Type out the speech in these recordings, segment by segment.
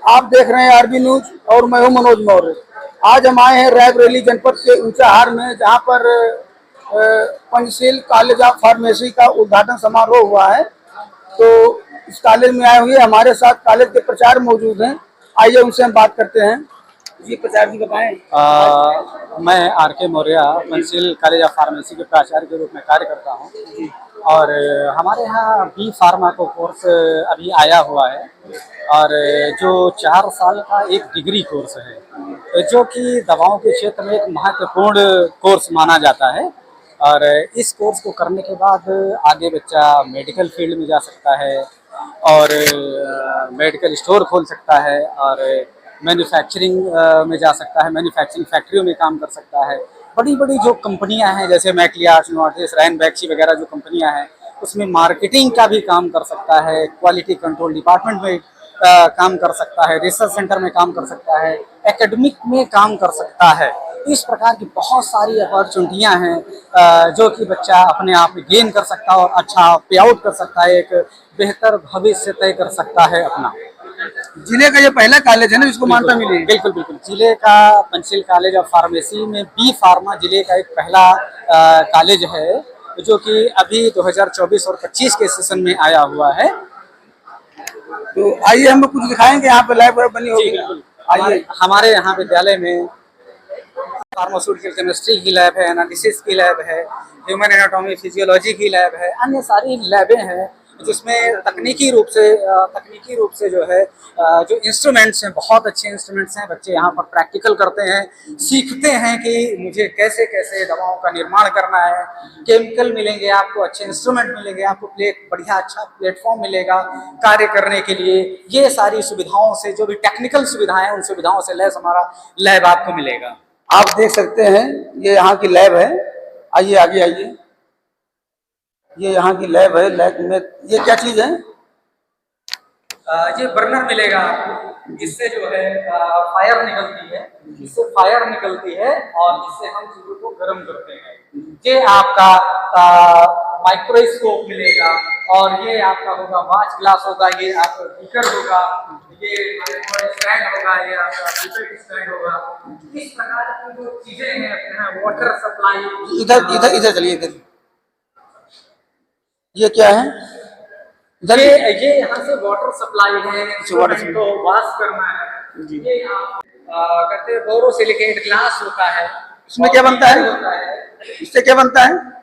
आप देख रहे हैं आरबी न्यूज और मैं हूं मनोज मौर्य। आज हम आए हैं रायबरेली जनपद के ऊंचाहार में, जहां पर पंचशील कॉलेज ऑफ फार्मेसी का उद्घाटन समारोह हुआ है। तो इस कॉलेज में आए हुए हमारे साथ कॉलेज के प्राचार्य मौजूद हैं। आइए उनसे हम बात करते हैं। जी प्राचार्य जी बताएं। मैं R K. Maurya Panchsheel college of pharmacy के प्राचार्य के रूप में कार्य करता हूं और हमारे यहाँ बी फार्मा को कोर्स अभी आया हुआ है और जो 4 साल का एक डिग्री कोर्स है जो कि दवाओं के क्षेत्र में एक महत्वपूर्ण कोर्स माना जाता है। और इस कोर्स को करने के बाद आगे बच्चा मेडिकल फील्ड में जा सकता है और मेडिकल स्टोर खोल सकता है और मैन्युफैक्चरिंग में जा सकता है, मैन्युफैक्चरिंग फैक्ट्रियों में काम कर सकता है। बड़ी बड़ी जो कंपनियां हैं जैसे मैक्लियार्स, नोवार्टिस, रैनबैक्सी वगैरह जो कंपनियां हैं उसमें मार्केटिंग का भी काम कर सकता है, क्वालिटी कंट्रोल डिपार्टमेंट में काम कर सकता है, रिसर्च सेंटर में काम कर सकता है, एकेडमिक में काम कर सकता है। इस प्रकार की बहुत सारी अपॉर्चुनिटियां हैं जो कि बच्चा अपने आप में गेन कर सकता है और अच्छा पे आउट कर सकता है, एक बेहतर भविष्य तय कर सकता है अपना। जिले का ये पहला कॉलेज है ना जिसको मान्यता मिली है? बिल्कुल बिल्कुल, जिले का पंचशील कॉलेज ऑफ फार्मेसी में बी फार्मा जिले का एक पहला कॉलेज है जो कि अभी 2024 और 25 के सेशन में आया हुआ है। तो आइए हम कुछ दिखाएंगे, यहाँ पे लैब बनी होगी। आइए, हमारे यहाँ विद्यालय में फार्मास्यूटिकल केमिस्ट्री की लैब है, एनालिसिस की लैब है, ह्यूमन एनाटॉमी फिजियोलॉजी की लैब है, अन्य सारी लैबें हैं जिसमें तकनीकी रूप से जो है जो इंस्ट्रूमेंट्स हैं, बहुत अच्छे इंस्ट्रूमेंट्स हैं। बच्चे यहाँ पर प्रैक्टिकल करते हैं, सीखते हैं कि मुझे कैसे कैसे दवाओं का निर्माण करना है। केमिकल मिलेंगे आपको, अच्छे इंस्ट्रूमेंट मिलेंगे आपको, बढ़िया अच्छा प्लेटफॉर्म मिलेगा कार्य करने के लिए। ये सारी सुविधाओं से, जो भी टेक्निकल सुविधाएं, उन सुविधाओं से लैस हमारा लैब आपको मिलेगा। आप देख सकते हैं ये यहाँ की लैब है। आइए आगे आइए, ये यहाँ की लैब है। लैब में ये क्या चीज है? ये बर्नर मिलेगा आपको, जिससे जो है फायर निकलती है, जिससे फायर निकलती है और जिससे हम चीजों को गर्म करते हैं। ये आपका माइक्रोस्कोप मिलेगा और ये आपका होगा वॉच ग्लास होगा, ये आपका बीकर होगा, ये स्टैंड होगा, ये आपका स्टैंड होगा। इस प्रकार की जो चीजें हैं अपने यहाँ, वाटर सप्लाई। इधर इधर इधर चलिए, इधर ये क्या है? ये यहाँ से वाटर सप्लाई है, तो वॉश करना है। ये आप कहते हैं बोरोसिलिकेट ग्लास होता है। इसमें क्या बनता है? इससे क्या बनता है?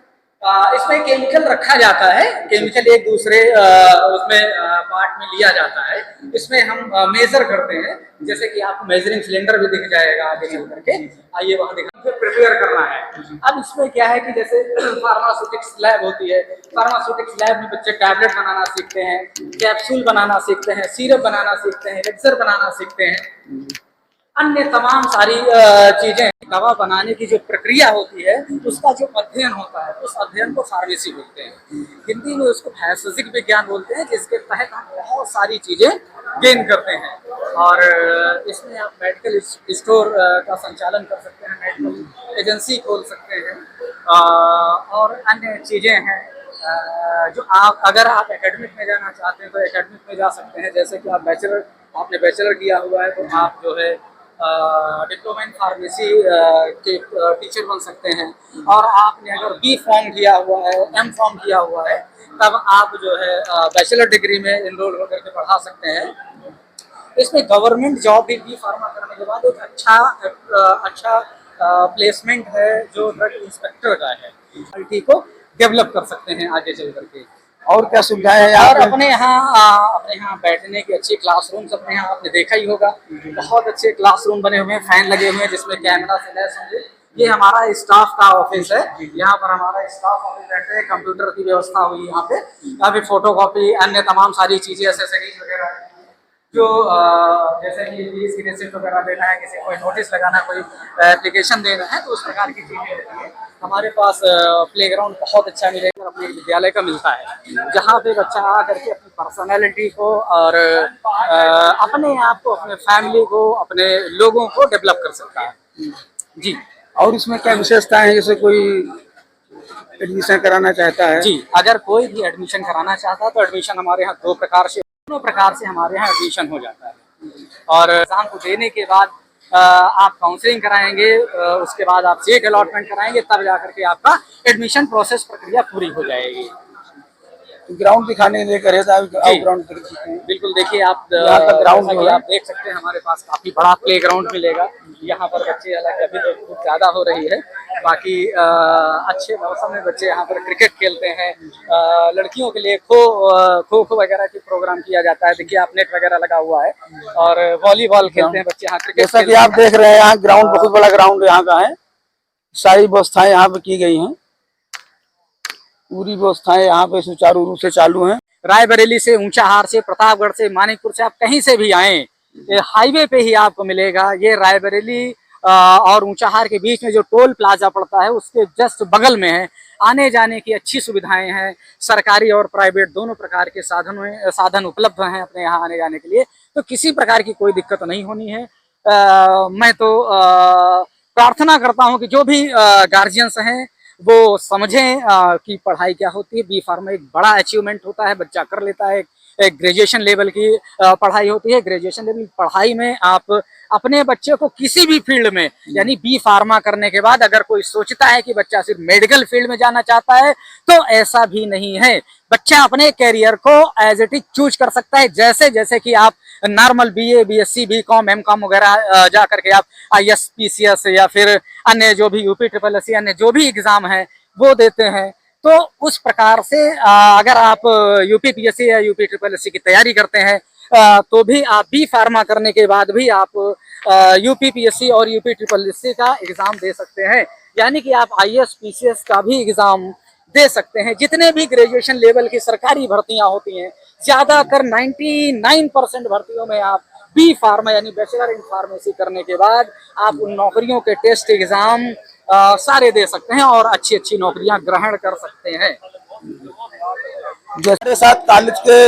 इसमें केमिकल रखा जाता है, केमिकल एक दूसरे उसमें पार्ट में लिया जाता है। इसमें हम मेजर करते हैं, जैसे कि आपको मेजरिंग सिलेंडर भी दिख जाएगा आगे चल करके। आइए वहाँ दिखा, प्रिपेयर करना है। अब इसमें क्या है कि जैसे फार्मास्यूटिक्स लैब होती है, फार्मास्यूटिक्स लैब में बच्चे टैबलेट बनाना सीखते हैं, कैप्सूल बनाना सीखते हैं, सिरप बनाना सीखते हैं, एलिक्सर बनाना सीखते हैं, अन्य तमाम सारी चीजें। दवा बनाने की जो प्रक्रिया होती है उसका जो अध्ययन होता है, उस अध्ययन को फार्मेसी बोलते हैं। हिंदी में उसको भौतिक विज्ञान बोलते हैं, जिसके तहत हम बहुत सारी चीजें गेन करते हैं। और इसमें आप मेडिकल स्टोर का संचालन कर सकते हैं, मेडिकल एजेंसी खोल सकते हैं और अन्य चीजें हैं जो अगर आप एकेडमिक में जाना चाहते हैं तो एकेडमिक में जा सकते हैं। जैसे कि आपने बैचलर किया हुआ है तो आप जो है डिप्लोमा इन फार्मेसी के टीचर बन सकते हैं। और आपने अगर बी फॉर्म किया हुआ है, एम फॉर्म किया हुआ है, तब आप जो है बैचलर डिग्री में इनरोल होकर के पढ़ा सकते हैं। इसमें गवर्नमेंट जॉब भी बी फार्मा करने के बाद एक अच्छा प्लेसमेंट है जो ड्रग इंस्पेक्टर का है। क्वालिटी को डेवलप कर सकते हैं आगे चल करके। और क्या सुविधाएं हैं? और अपने यहाँ बैठने की अच्छी क्लासरूम्स अपने यहाँ आपने देखा ही होगा, बहुत अच्छे क्लासरूम बने हुए हैं, फैन लगे हुए हैं जिसमें कैमरा से लैस होंगे। ये हमारा स्टाफ का ऑफिस है, यहाँ पर हमारा स्टाफ ऑफिस बैठते हैं, कंप्यूटर की व्यवस्था हुई यहाँ पे, अभी फोटोकॉपी अन्य तमाम सारी चीजें, एसेसरीज वगैरह जो जैसे कि फीस की रिसिप्ट वगैरह देना है, किसी कोई नोटिस लगाना, कोई एप्लीकेशन देना है, तो उस प्रकार की चीजें होती हैं। हमारे पास प्लेग्राउंड बहुत अच्छा मिलेगा, अपने विद्यालय का मिलता है, जहाँ पे बच्चा आ करके अपनी पर्सनालिटी को और अपने आप को, अपने फैमिली को, अपने लोगों को डेवलप कर सकता है। जी। और इसमें क्या विशेषताएं हैं? जैसे कोई एडमिशन कराना चाहता है? जी, अगर कोई भी एडमिशन कराना चाहता है तो एडमिशन हमारे यहाँ दोनों प्रकार से हमारे यहाँ एडमिशन हो जाता है। और एग्जाम को देने के बाद आप काउंसलिंग कराएंगे, उसके बाद आप सीट अलॉटमेंट कराएंगे, तब जाकर के आपका एडमिशन प्रोसेस प्रक्रिया पूरी हो जाएगी। ग्राउंड दिखाने लेकर है ग्राउंड बिल्कुल, देखिए आप यहाँ का ग्राउंड जो है आप देख सकते हैं, हमारे पास काफी बड़ा प्ले ग्राउंड मिलेगा। यहाँ पर बच्चे, हालांकि अभी तो खूब ज्यादा हो रही है, बाकी अच्छे मौसम में बच्चे यहाँ पर क्रिकेट खेलते हैं। लड़कियों के लिए खो खो वगैरह की प्रोग्राम किया जाता है। देखिए आप नेट वगैरह लगा हुआ है, और वॉलीबॉल खेलते हैं बच्चे यहाँ, क्रिकेट जैसा कि आप देख रहे हैं यहाँ ग्राउंड बहुत बड़ा ग्राउंड यहाँ का है। सारी व्यवस्थाएं यहाँ पे की गई हैं, पूरी व्यवस्थाएं यहाँ पे सुचारू रूप से चालू हैं। रायबरेली से, ऊंचाहार से, प्रतापगढ़ से, मानिकपुर से, आप कहीं से भी आए, ये हाईवे पे ही आपको मिलेगा। ये रायबरेली और ऊंचाहार के बीच में जो टोल प्लाजा पड़ता है उसके जस्ट बगल में है। आने जाने की अच्छी सुविधाएं हैं, सरकारी और प्राइवेट दोनों प्रकार के साधन उपलब्ध हैं अपने यहाँ आने जाने के लिए, तो किसी प्रकार की कोई दिक्कत नहीं होनी है। मैं तो प्रार्थना करता हूँ कि जो भी गार्जियंस हैं वो समझें कि पढ़ाई क्या होती है। बी फार्मा एक बड़ा अचीवमेंट होता है, बच्चा कर लेता है। एक ग्रेजुएशन लेवल की पढ़ाई होती है। ग्रेजुएशन लेवल की पढ़ाई में आप अपने बच्चे को किसी भी फील्ड में, यानी बी फार्मा करने के बाद अगर कोई सोचता है कि बच्चा सिर्फ मेडिकल फील्ड में जाना चाहता है, तो ऐसा भी नहीं है। बच्चा अपने कैरियर को एज इट इज चूज कर सकता है। जैसे जैसे कि आप normal BA, BSc, BCom, MCom वगैरह जा करके आप आईएएस, पीसीएस या फिर अन्य जो भी यूपी ट्रिपल एस अन्य जो भी एग्जाम है वो देते हैं, तो उस प्रकार से अगर आप यूपी पीएससी या यूपी ट्रिपल एससी की तैयारी करते हैं, तो भी आप बी फार्मा करने के बाद भी आप यूपी पीएससी और यूपी ट्रिपल एससी का एग्जाम दे सकते हैं। यानी कि आप आईएएस, पीसीएस का भी एग्जाम दे सकते हैं। जितने भी ग्रेजुएशन लेवल की सरकारी भर्तियां होती हैं, ज्यादातर 99% भर्तियों में आप बी फार्मा यानी बैचलर इन फार्मेसी करने के बाद आप उन नौकरियों के टेस्ट एग्जाम सारे दे सकते हैं और अच्छी अच्छी नौकरियां ग्रहण कर सकते हैं। जैसे साथ कॉलेज के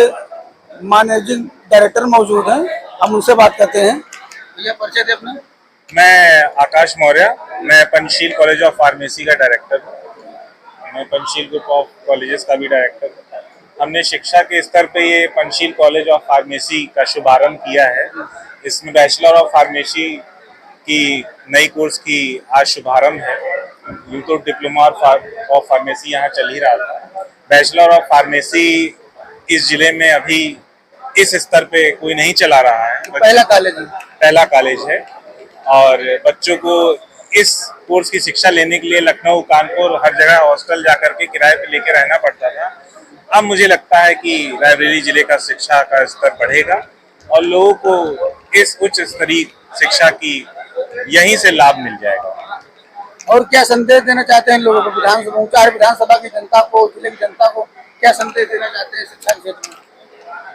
मैनेजिंग डायरेक्टर मौजूद हैं, हम उनसे बात करते हैं। भैया परिचय दे अपना। मैं आकाश मौर्य, मैं पंचशील कॉलेज ऑफ फार्मेसी का डायरेक्टर हूँ। मैं पंचशील ग्रुप ऑफ कॉलेजेस का भी डायरेक्टर हूँ। हमने शिक्षा के स्तर पे ये पंचशील कॉलेज ऑफ फार्मेसी का शुभारंभ किया है। इसमें बैचलर ऑफ फार्मेसी की नई कोर्स की आज शुभारंभ है। यूं तो डिप्लोमा ऑफ फार्मेसी यहाँ चल ही रहा था। बैचलर ऑफ फार्मेसी इस जिले में अभी इस स्तर पे कोई नहीं चला रहा है। पहला कॉलेज है और बच्चों को इस कोर्स की शिक्षा लेने के लिए लखनऊ, कानपुर, हर जगह हॉस्टल जाकर के किराए पे लेके रहना पड़ता था। अब मुझे लगता है कि रायबरेली जिले का शिक्षा का स्तर बढ़ेगा और लोगों को इस उच्च स्तरीय शिक्षा की यहीं से लाभ मिल जाएगा। और क्या संदेश देना चाहते हैं लोगों को, विधानसभा, ऊंचाहार विधानसभा की जनता को, जिले की जनता को क्या संदेश देना चाहते हैं शिक्षा के क्षेत्र में?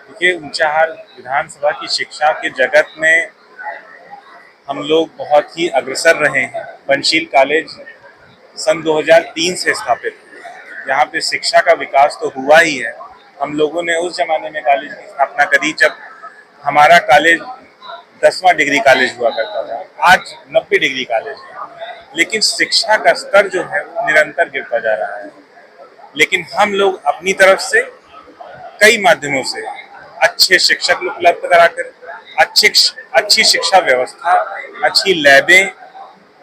देखिए, ऊंचाहार विधानसभा की शिक्षा के जगत में हम लोग बहुत ही अग्रसर रहे हैं। पंचशील कॉलेज सन 2003 से स्थापित है। यहाँ पे शिक्षा का विकास तो हुआ ही है। हम लोगों ने उस जमाने में कॉलेज की स्थापना करी जब हमारा कॉलेज 10वां डिग्री कॉलेज हुआ करता था। आज 90 डिग्री कॉलेज है, लेकिन शिक्षा का स्तर जो है वो निरंतर गिरता जा रहा है। लेकिन हम लोग अपनी तरफ से कई माध्यमों से अच्छे शिक्षक उपलब्ध कराकर, अच्छी शिक्षा व्यवस्था, अच्छी लैबें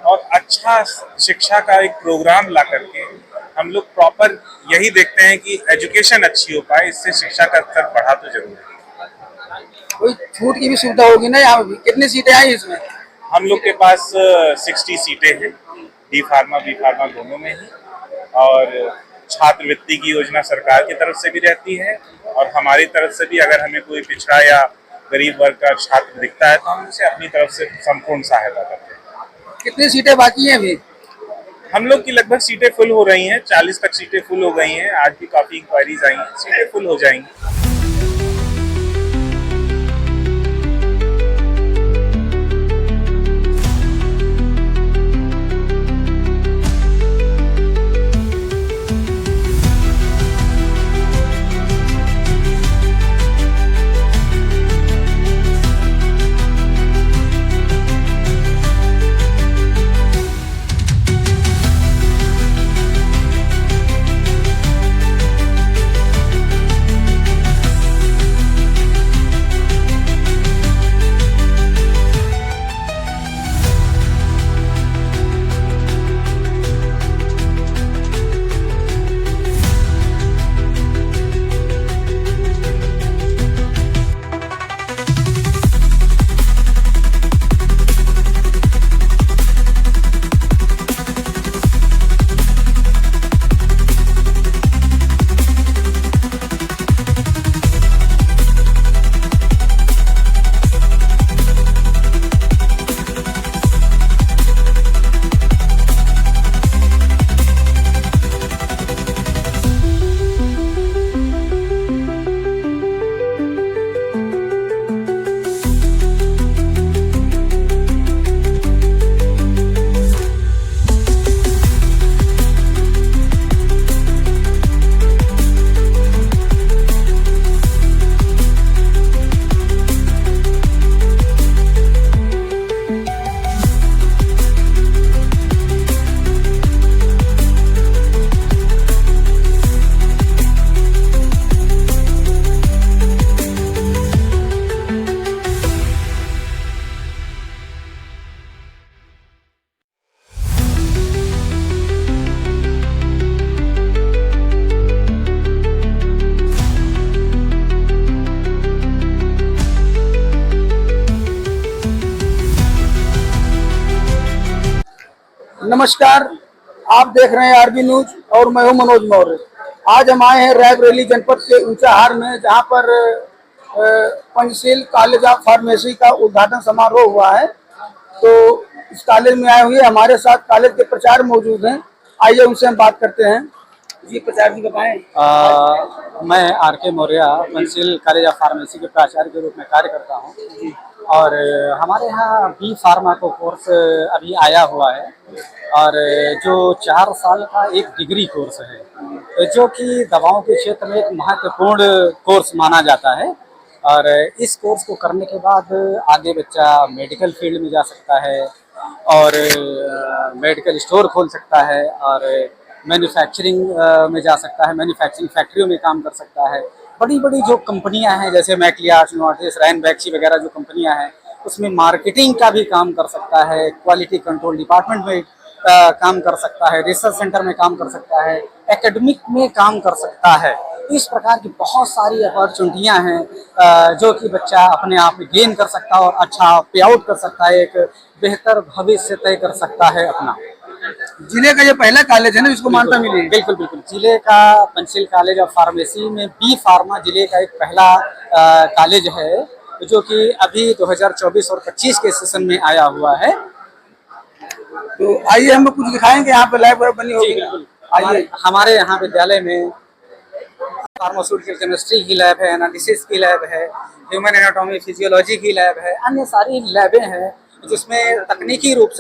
और अच्छा शिक्षा का एक प्रोग्राम ला करके हम लोग प्रॉपर यही देखते हैं कि एजुकेशन अच्छी हो पाए। इससे शिक्षा का स्तर बढ़ा तो जरूर है। कोई छूट की भी सुविधा होगी ना यहाँ भी? कितनी सीटें आई इसमें? हम लोग के पास 60 सीटें हैं, बी फार्मा दोनों में ही। और छात्रवृत्ति की योजना सरकार की तरफ से भी रहती है और हमारी तरफ से भी अगर हमें कोई पिछड़ा या गरीब वर्ग का छात्र दिखता है तो हम उसे अपनी तरफ से संपूर्ण सहायता करते हैं। कितनी सीटें बाकी हैं अभी? हम लोग की लगभग सीटें फुल हो रही हैं, 40 तक सीटें फुल हो गई हैं। आज भी काफी इंक्वायरीज आई हैं, सीटें फुल हो जाएंगी। नमस्कार, आप देख रहे हैं आरबी न्यूज और मैं हूं मनोज मौर्य। आज हम आए हैं रायबरेली जनपद के ऊंचाहार में, जहां पर पंचशील कॉलेज ऑफ फार्मेसी का उद्घाटन समारोह हुआ है। तो इस कॉलेज में आए हुए हमारे साथ कॉलेज के प्राचार्य मौजूद हैं। आइए उनसे हम बात करते हैं। जी प्राचार्य जी बताएं। मैं R K. Maurya Panchsheel college of pharmacy के प्राचार्य के रूप में कार्य करता हूँ और हमारे यहाँ बी फार्मा को कोर्स अभी आया हुआ है और जो 4 साल का एक डिग्री कोर्स है जो कि दवाओं के क्षेत्र में एक महत्वपूर्ण कोर्स माना जाता है। और इस कोर्स को करने के बाद आगे बच्चा मेडिकल फील्ड में जा सकता है और मेडिकल स्टोर खोल सकता है और मैन्युफैक्चरिंग में जा सकता है, मैन्युफैक्चरिंग फैक्ट्रियों में काम कर सकता है। बड़ी बड़ी जो कंपनियां हैं जैसे मैक्लियार्ट, नोवार्टिस, रैनबैक्सी वगैरह जो कंपनियां हैं उसमें मार्केटिंग का भी काम कर सकता है, क्वालिटी कंट्रोल डिपार्टमेंट में काम कर सकता है, रिसर्च सेंटर में काम कर सकता है, एकेडमिक में काम कर सकता है। इस प्रकार की बहुत सारी अपॉर्चुनिटियां हैं जो कि बच्चा अपने आप में गेन कर सकता है और अच्छा पे आउट कर सकता है, एक बेहतर भविष्य तय कर सकता है अपना। जिले का ये पहला कॉलेज है ना जिसको मान्यता मिली है? बिल्कुल बिल्कुल, जिले का पंचशील कॉलेज ऑफ फार्मेसी में बी फार्मा जिले का एक पहला कॉलेज है जो कि अभी 2024 और 25 के सेशन में आया हुआ है। तो आइए हम कुछ दिखाएंगे, यहाँ पे लैब बनी होगी। आइए। हमारे यहाँ विद्यालय में फार्मास्यूटिकल केमिस्ट्री की लैब है, एनालिसिस की लैब है, ह्यूमन एनाटॉमी फिजियोलॉजी की लैब है, अन्य सारी लैबें हैं जिसमें तकनीकी रूप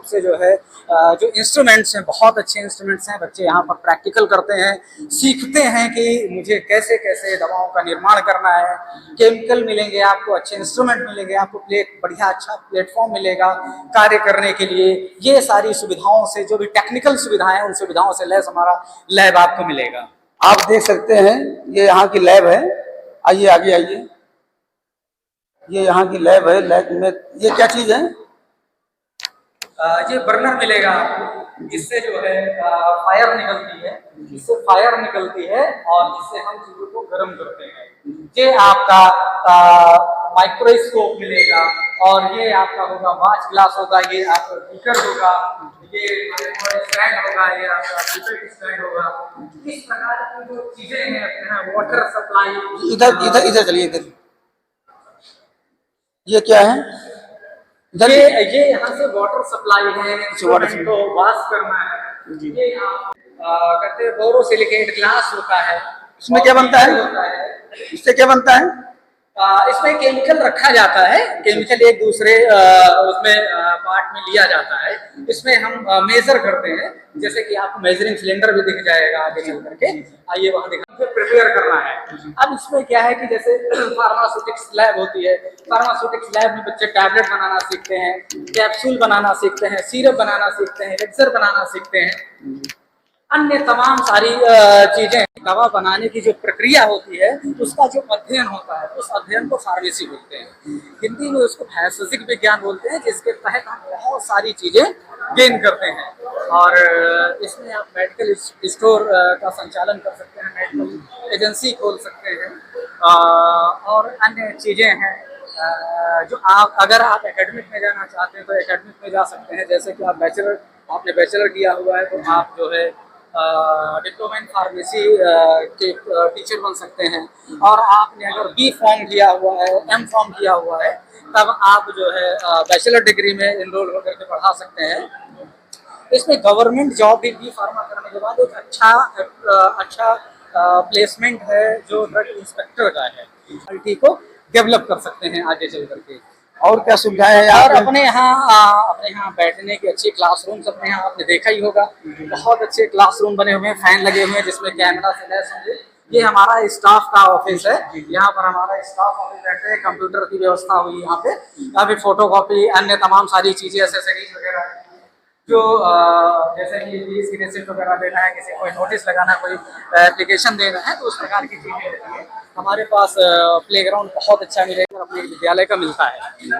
से जो है जो इंस्ट्रूमेंट्स हैं, बहुत अच्छे इंस्ट्रूमेंट्स हैं। बच्चे यहाँ पर प्रैक्टिकल करते हैं, सीखते हैं कि मुझे कैसे कैसे दवाओं का निर्माण करना है। केमिकल मिलेंगे आपको, अच्छे इंस्ट्रूमेंट मिलेंगे आपको, बढ़िया अच्छा प्लेटफॉर्म मिलेगा कार्य करने के लिए। ये सारी सुविधाओं से, जो भी टेक्निकल सुविधाएं, उन सुविधाओं से लैस हमारा लैब आपको मिलेगा। आप देख सकते हैं ये यहाँ की लैब है। आइए आगे आइए। ये यहाँ की लैब है। लैब में ये क्या चीज है? ये बर्नर मिलेगा आपको, जिससे जो है फायर निकलती है, जिससे फायर निकलती है और जिससे हम चीजों को गर्म करते हैं। ये आपका माइक्रोस्कोप मिलेगा और ये आपका होगा वाच ग्लास होगा, ये आपका बीकर होगा, ये स्टैंड होगा, ये आपका पिपेट स्टैंड होगा। इस प्रकार की जो चीजें हैं अपने यहाँ, वाटर सप्लाई। इधर इधर इधर चलिए। इधर ये क्या है? ये यहाँ से वाटर सप्लाई है, वाटर को वॉश करना है। ये आप कहते हैं बोरोसिलिकेट ग्लास होता है। इसमें क्या बनता है? इससे क्या बनता है? इसमें केमिकल रखा जाता है, केमिकल एक दूसरे उसमें पार्ट में लिया जाता है। इसमें हम मेजर करते हैं, जैसे कि आपको मेजरिंग सिलेंडर भी दिख जाएगा आगे चल करके। आइए वहाँ दिखा, प्रिपेयर करना है। अब इसमें क्या है कि जैसे फार्मास्यूटिक्स लैब होती है, फार्मास्यूटिक्स लैब में बच्चे टैबलेट बनाना सीखते हैं, कैप्सूल बनाना सीखते हैं, सिरप बनाना सीखते हैं, एलेक्सर बनाना सीखते हैं, अन्य तमाम सारी चीजें। दवा बनाने की जो प्रक्रिया होती है उसका जो अध्ययन होता है, उस अध्ययन को फार्मेसी बोलते हैं। हिंदी में उसको भैषजिक विज्ञान बोलते हैं, जिसके तहत हम बहुत सारी चीजें गेन करते हैं। और इसमें आप मेडिकल स्टोर का संचालन कर सकते हैं, मेडिकल एजेंसी खोल सकते हैं और अन्य चीजें हैं जो अगर आप एकेडमिक में जाना चाहते हैं तो एकेडमिक में जा सकते हैं। जैसे कि आपने बैचलर किया हुआ है तो आप जो है डिप्लोमा इन फार्मेसी के टीचर बन सकते हैं। और आपने अगर बी फॉर्म किया हुआ है, एम फॉर्म किया हुआ है, तब आप जो है बैचलर डिग्री में इनरोल होकर के पढ़ा सकते हैं। इसमें गवर्नमेंट जॉब भी बी फार्मा करने के बाद एक अच्छा प्लेसमेंट है जो ड्रग इंस्पेक्टर का है। क्वालिटी को डेवलप कर सकते हैं आगे चल करके। और क्या सुविधाएं हैं? और अपने यहाँ बैठने की अच्छी क्लासरूम्स अपने यहाँ आपने देखा ही होगा, बहुत अच्छे क्लासरूम बने हुए हैं, फैन लगे हुए हैं जिसमें कैमरा से लैस होंगे। ये हमारा स्टाफ का ऑफिस है, यहाँ पर हमारा स्टाफ ऑफिस बैठे हैं, कंप्यूटर की व्यवस्था हुई यहाँ पे। अभी फोटोकॉपी, अन्य तमाम सारी चीजें, एसेसरीज वगैरह जो जैसे कि फीस की रिसिप्ट वगैरह देना है, किसी कोई नोटिस लगाना, कोई एप्लीकेशन देना है, तो उस प्रकार की चीजें होती है। हमारे पास प्लेग्राउंड बहुत अच्छा मिलेगा, अपने विद्यालय का मिलता है,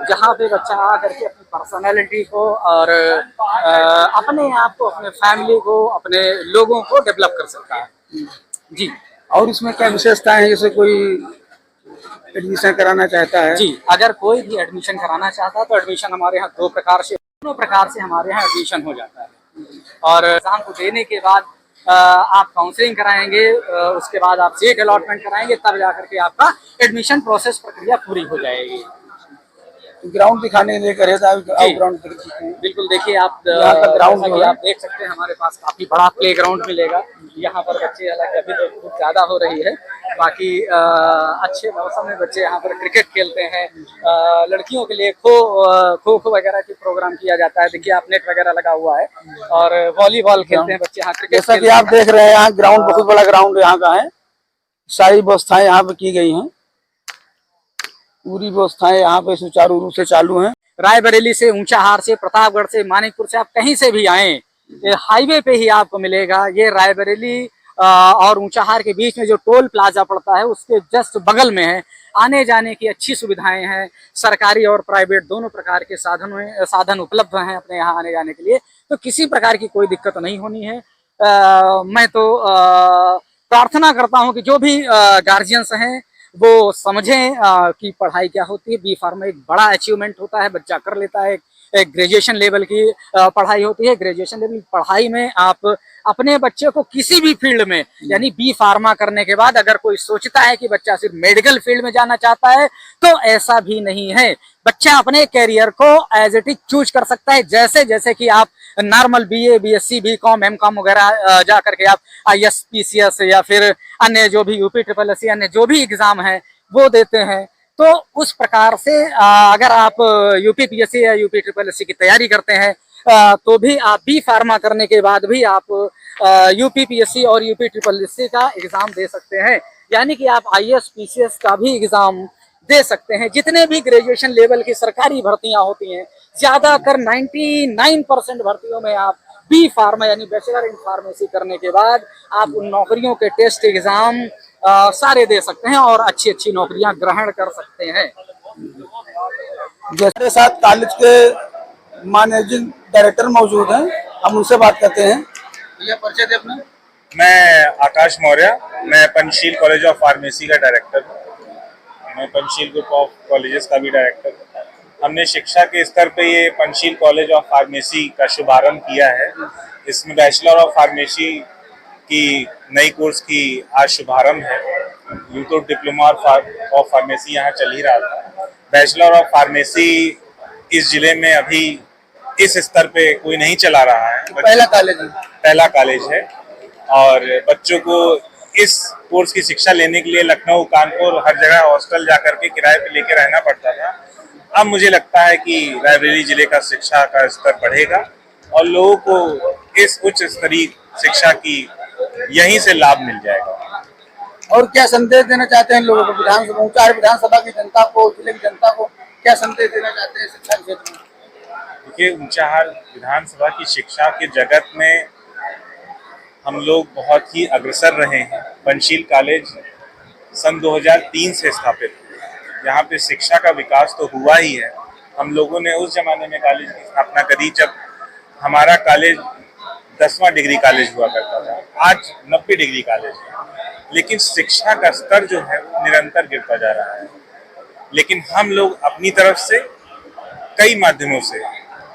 जहाँ पे बच्चा आ करके अपनी पर्सनालिटी को और अपने आप को, अपने फैमिली को, अपने लोगों को डेवलप कर सकता है। जी। और इसमें क्या विशेषताएं हैं? जैसे कोई एडमिशन कराना चाहता है? जी, अगर कोई भी एडमिशन कराना चाहता है तो एडमिशन हमारे यहाँ 2 प्रकार से दोनों प्रकार से हमारे यहाँ एडमिशन हो जाता है। और एग्जाम को देने के बाद आप काउंसलिंग कराएंगे, उसके बाद आप सीट अलॉटमेंट कराएंगे, तब जाकर के आपका एडमिशन प्रोसेस प्रक्रिया पूरी हो जाएगी। ग्राउंड दिखाने लेकर ग्राउंड बिल्कुल, देखिए आप यहाँ का ग्राउंड जैसा कि आप देख सकते हैं, हमारे पास काफी बड़ा प्ले ग्राउंड मिलेगा। यहाँ पर बच्चे, हालांकि अभी तो बहुत ज्यादा हो रही है, बाकी अच्छे मौसम में बच्चे यहाँ पर क्रिकेट खेलते हैं। लड़कियों के लिए खो खो वगैरह की प्रोग्राम किया जाता है। देखिए आप नेट वगैरह लगा हुआ है, और वॉलीबॉल खेलते हैं बच्चे यहाँ, क्रिकेट जैसा कि आप देख रहे हैं, यहाँ ग्राउंड बहुत बड़ा ग्राउंड यहाँ का है। सारी व्यवस्थाएं यहाँ पे की गई हैं, पूरी व्यवस्थाएं यहाँ पे सुचारू रूप से चालू हैं। रायबरेली से, ऊंचाहार से, प्रतापगढ़ से, मानिकपुर से, आप कहीं से भी आए, हाईवे पे ही आपको मिलेगा। ये रायबरेली और ऊंचाहार के बीच में जो टोल प्लाजा पड़ता है, उसके जस्ट बगल में है। आने जाने की अच्छी सुविधाएं हैं, सरकारी और प्राइवेट दोनों प्रकार के साधन उपलब्ध हैं अपने यहाँ आने जाने के लिए, तो किसी प्रकार की कोई दिक्कत नहीं होनी है। मैं तो प्रार्थना करता हूँ कि जो भी गार्जियंस हैं वो समझें कि पढ़ाई क्या होती है। बी फार्मा एक बड़ा अचीवमेंट होता है, बच्चा कर लेता है। एक ग्रेजुएशन लेवल की पढ़ाई होती है। ग्रेजुएशन लेवल की पढ़ाई में आप अपने बच्चे को किसी भी फील्ड में, यानी बी फार्मा करने के बाद अगर कोई सोचता है कि बच्चा सिर्फ मेडिकल फील्ड में जाना चाहता है, तो ऐसा भी नहीं है। बच्चा अपने कैरियर को एज इट इज चूज कर सकता है। जैसे जैसे कि आप normal BA, BSc, BCom, MCom वगैरह जा करके आप आईएएस, पीसीएस या फिर अन्य जो भी यूपी SSSC अन्य जो भी एग्जाम है वो देते हैं, तो उस प्रकार से अगर आप यूपी PSC या यूपी SSSC की तैयारी करते हैं, तो भी आप बी फार्मा करने के बाद भी आप यूपी PSC और यूपी SSSC का एग्जाम दे सकते हैं। यानी कि आप IAS, PCS का भी एग्जाम दे सकते हैं। जितने भी ग्रेजुएशन लेवल की सरकारी भर्तियां होती हैं, ज्यादातर 99% भर्तियों में आप बी फार्मा यानी बैचलर इन फार्मेसी करने के बाद आप उन नौकरियों के टेस्ट एग्जाम सारे दे सकते हैं और अच्छी अच्छी नौकरियां ग्रहण कर सकते हैं। हमारे साथ कॉलेज के मैनेजिंग डायरेक्टर मौजूद हैं, हम उनसे बात करते हैं। भैया परिचय दे अपना। मैं आकाश मौर्य, मैं पंचशील कॉलेज ऑफ फार्मेसी का डायरेक्टर हूँ। मैं पंचशील ग्रुप ऑफ कॉलेजेस का भी डायरेक्टर हूँ। हमने शिक्षा के स्तर पे ये पंचशील कॉलेज ऑफ फार्मेसी का शुभारंभ किया है। इसमें बैचलर ऑफ फार्मेसी की नई कोर्स की आज शुभारंभ है। यूट्यूब डिप्लोमा ऑफ फार्मेसी यहाँ चल ही रहा था। बैचलर ऑफ फार्मेसी इस जिले में अभी इस स्तर पे कोई नहीं चला रहा है, पहला कॉलेज है। और बच्चों को इस कोर्स की शिक्षा लेने के लिए लखनऊ, कानपुर, हर जगह हॉस्टल जाकर के किराए पे लेके रहना पड़ता था। अब मुझे लगता है कि रायबरेली जिले का शिक्षा का स्तर बढ़ेगा और लोगों को इस उच्च स्तरीय शिक्षा की यहीं से लाभ मिल जाएगा। और क्या संदेश देना चाहते हैं लोगों को, विधानसभा, ऊंचाहार विधानसभा की जनता को, जिले की जनता को क्या संदेश देना चाहते हैं शिक्षा के क्षेत्र में? देखिए, ऊंचाहार विधानसभा की शिक्षा के जगत में हम लोग बहुत ही अग्रसर रहे हैं। पंचशील कॉलेज सन 2003 से स्थापित है। यहाँ पे शिक्षा का विकास तो हुआ ही है। हम लोगों ने उस जमाने में कॉलेज की स्थापना करी जब हमारा कॉलेज 10वां डिग्री कॉलेज हुआ करता था। आज 90 डिग्री कॉलेज है, लेकिन शिक्षा का स्तर जो है वो निरंतर गिरता जा रहा है। लेकिन हम लोग अपनी तरफ से कई माध्यमों से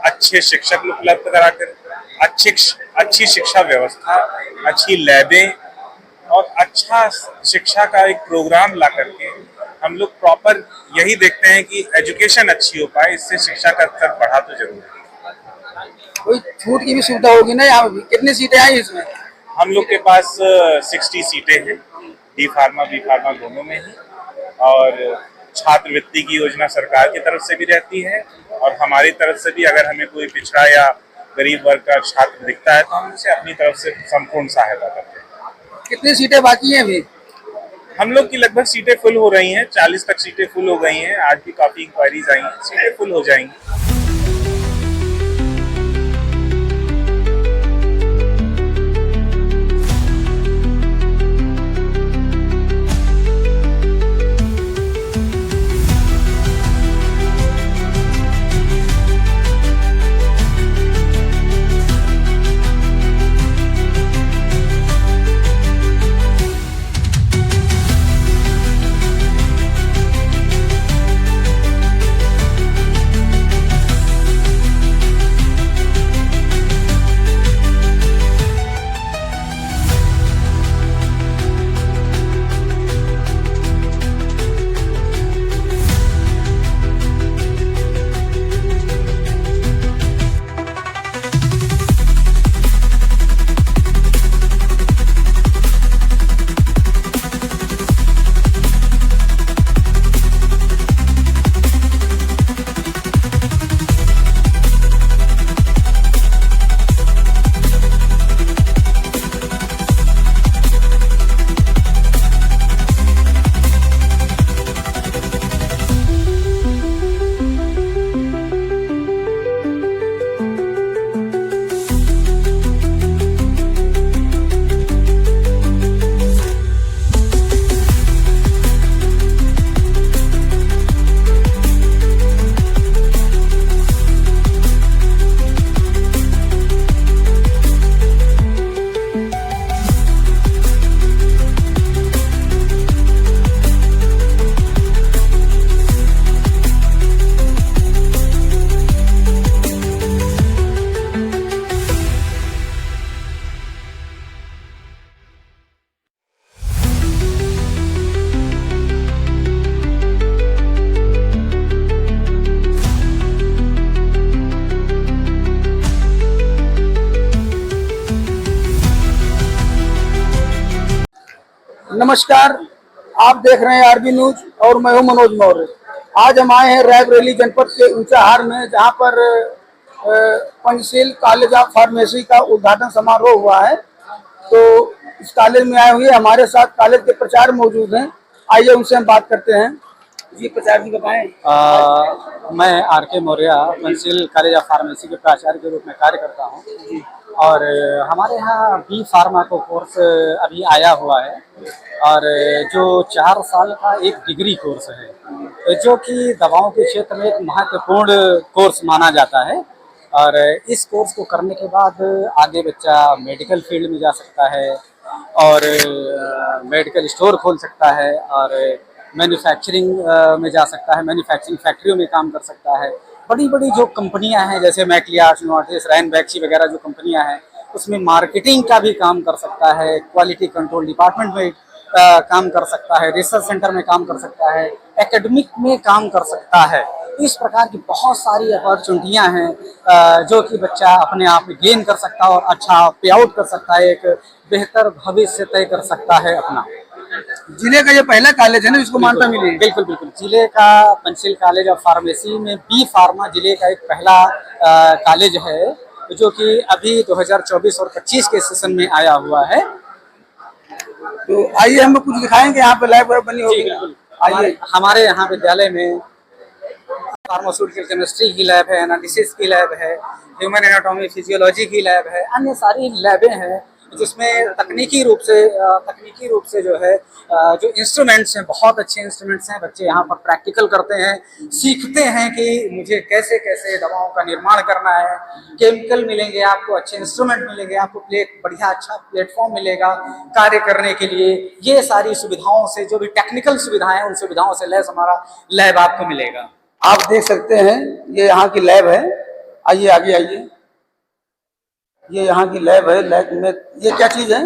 अच्छे शिक्षक उपलब्ध कराकर, अच्छी शिक्षा व्यवस्था, अच्छी लैबें और अच्छा शिक्षा का एक प्रोग्राम ला करके हम लोग प्रॉपर यही देखते हैं कि एजुकेशन अच्छी हो पाए। इससे शिक्षा का स्तर बढ़ा तो जरूर है। कोई छूट की भी सुविधा होगी ना यहाँ? कितनी सीटें आई इसमें? हम लोग के पास 60 सीटें हैं, डी फार्मा बी फार्मा दोनों में ही। और छात्रवृत्ति की योजना सरकार की तरफ से भी रहती है और हमारी तरफ से भी अगर हमें कोई पिछड़ा या गरीब वर्ग का छात्र दिखता है तो हम उसे अपनी तरफ से संपूर्ण सहायता करते हैं। कितनी सीटें बाकी हैं अभी? हम लोग की लगभग सीटें फुल हो रही हैं, 40 तक सीटें फुल हो गई हैं। आज भी काफी इंक्वायरीज आई हैं, सीटें फुल हो जाएंगी। नमस्कार, आप देख रहे हैं आरबी न्यूज और मैं हूं मनोज मौर्य। आज हम आए हैं रायबरेली जनपद के ऊंचाहार में, जहां पर पंचशील कॉलेज ऑफ फार्मेसी का उद्घाटन समारोह हुआ है। तो इस कॉलेज में आए हुए हमारे साथ कॉलेज के प्राचार्य मौजूद हैं। आइए उनसे हम बात करते हैं। जी प्राचार्य जी बताएं। मैं आर के Maurya Panchsheel college of pharmacy के प्राचार्य के रूप में कार्य करता हूं और हमारे यहाँ बी फार्मा को कोर्स अभी आया हुआ है और जो 4 साल का एक डिग्री कोर्स है जो कि दवाओं के क्षेत्र में एक महत्वपूर्ण कोर्स माना जाता है। और इस कोर्स को करने के बाद आगे बच्चा मेडिकल फील्ड में जा सकता है और मेडिकल स्टोर खोल सकता है और मैन्युफैक्चरिंग में जा सकता है, मैन्युफैक्चरिंग फैक्ट्रियों में काम कर सकता है। बड़ी बड़ी जो कंपनियां हैं जैसे मैक्लियार्स, नोटिस, रैन बैक्सी वगैरह जो कंपनियां हैं उसमें मार्केटिंग का भी काम कर सकता है, क्वालिटी कंट्रोल डिपार्टमेंट में काम कर सकता है, रिसर्च सेंटर में काम कर सकता है, एकेडमिक में काम कर सकता है। इस प्रकार की बहुत सारी अपॉर्चुनिटियां हैं जो कि बच्चा अपने आप में गेन कर सकता है और अच्छा पे आउट कर सकता है, एक बेहतर भविष्य तय कर सकता है अपना। जिले का ये पहला कॉलेज है ना जिसको मान्यता मिली है? बिल्कुल बिल्कुल, जिले का पंचशील कॉलेज ऑफ फार्मेसी में बी फार्मा जिले का एक पहला कॉलेज है जो कि अभी 2024 और 25 के सेशन में आया हुआ है। तो आइए हम कुछ दिखाएंगे, यहाँ पे लैब बनी होगी। आइए। हमारे यहाँ विद्यालय में फार्मास्यूटिकल केमिस्ट्री की लैब है, एनालिसिस की लैब है, ह्यूमन एनाटॉमी फिजियोलॉजी की लैब है, अन्य सारी लैबें हैं जिसमें तकनीकी रूप से जो है जो इंस्ट्रूमेंट्स हैं, बहुत अच्छे इंस्ट्रूमेंट्स हैं। बच्चे यहाँ पर प्रैक्टिकल करते हैं, सीखते हैं कि मुझे कैसे कैसे दवाओं का निर्माण करना है। केमिकल मिलेंगे आपको, अच्छे इंस्ट्रूमेंट मिलेंगे आपको, बढ़िया अच्छा प्लेटफॉर्म मिलेगा कार्य करने के लिए। ये सारी सुविधाओं से, जो भी टेक्निकल सुविधाएं हैं उन सुविधाओं से लैस हमारा लैब आपको मिलेगा। आप देख सकते हैं ये यहाँ की लैब है। आइए आगे आइए। ये यहाँ की लैब है। लैब में ये क्या चीज है?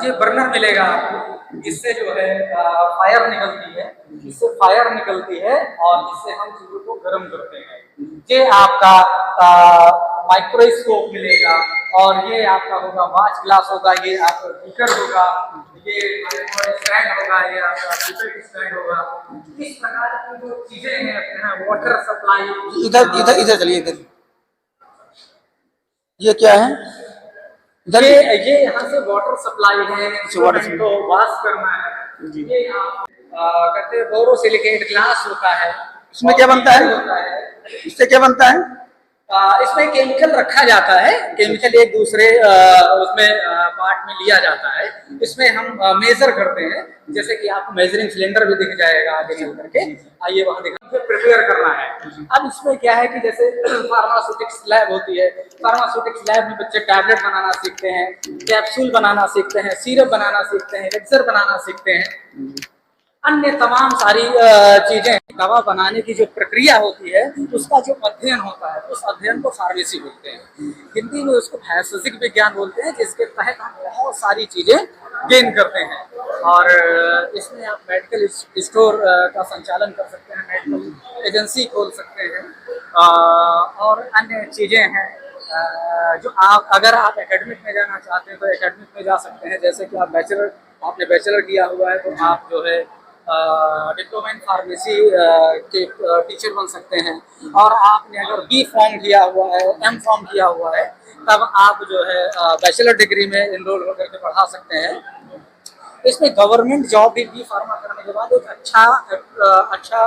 ये बर्नर मिलेगा आपको, जिससे जो है फायर निकलती है, इससे फायर निकलती है और इससे हम चीजों को गर्म करते हैं। ये आपका माइक्रोस्कोप मिलेगा और ये आपका होगा वॉच ग्लास होगा, ये आपका बीकर होगा, ये स्टैंड होगा, ये आपका पिपेट स्टैंड होगा। इस प्रकार की जो चीजें हैं अपने यहाँ, वाटर सप्लाई। इधर इधर इधर चलिए इधर। ये क्या है? ये यहाँ से वाटर सप्लाई है, वाटर को वॉश करना है। ये आप कहते हैं बोरोसिलिकेट ग्लास होता है। इसमें क्या बनता है? इससे क्या बनता है? इसमें केमिकल रखा जाता है, केमिकल एक दूसरे उसमें पार्ट में लिया जाता है। इसमें हम मेजर करते हैं, जैसे कि आपको मेजरिंग सिलेंडर भी दिख जाएगा आगे चल करके। आइए वहां दिखा, प्रिपेयर करना है। अब इसमें क्या है कि जैसे फार्मास्यूटिक्स लैब होती है, फार्मास्यूटिक्स लैब में बच्चे टैबलेट बनाना सीखते हैं, कैप्सूल बनाना सीखते हैं, सिरप बनाना सीखते हैं, एलेक्सर बनाना सीखते हैं, अन्य तमाम सारी चीजें। दवा बनाने की जो प्रक्रिया होती है उसका जो अध्ययन होता है उस अध्ययन को फार्मेसी बोलते हैं। हिंदी में उसको भौतिक विज्ञान बोलते हैं, जिसके तहत हम बहुत सारी चीजें गेन करते हैं। और इसमें आप मेडिकल स्टोर का संचालन कर सकते हैं, मेडिकल एजेंसी खोल सकते हैं और अन्य चीजें हैं जो अगर आप एकेडमिक में जाना चाहते हैं तो एकेडमिक में जा सकते हैं। जैसे कि आपने बैचलर किया हुआ है तो आप जो है डिप्लोमा इन फार्मेसी के टीचर बन सकते हैं। और आपने अगर बी फॉर्म किया हुआ है, एम फॉर्म किया हुआ है, तब आप जो है बैचलर डिग्री में इनरोल होकर के पढ़ा सकते हैं। इसमें गवर्नमेंट जॉब भी बी फार्मा करने के बाद एक अच्छा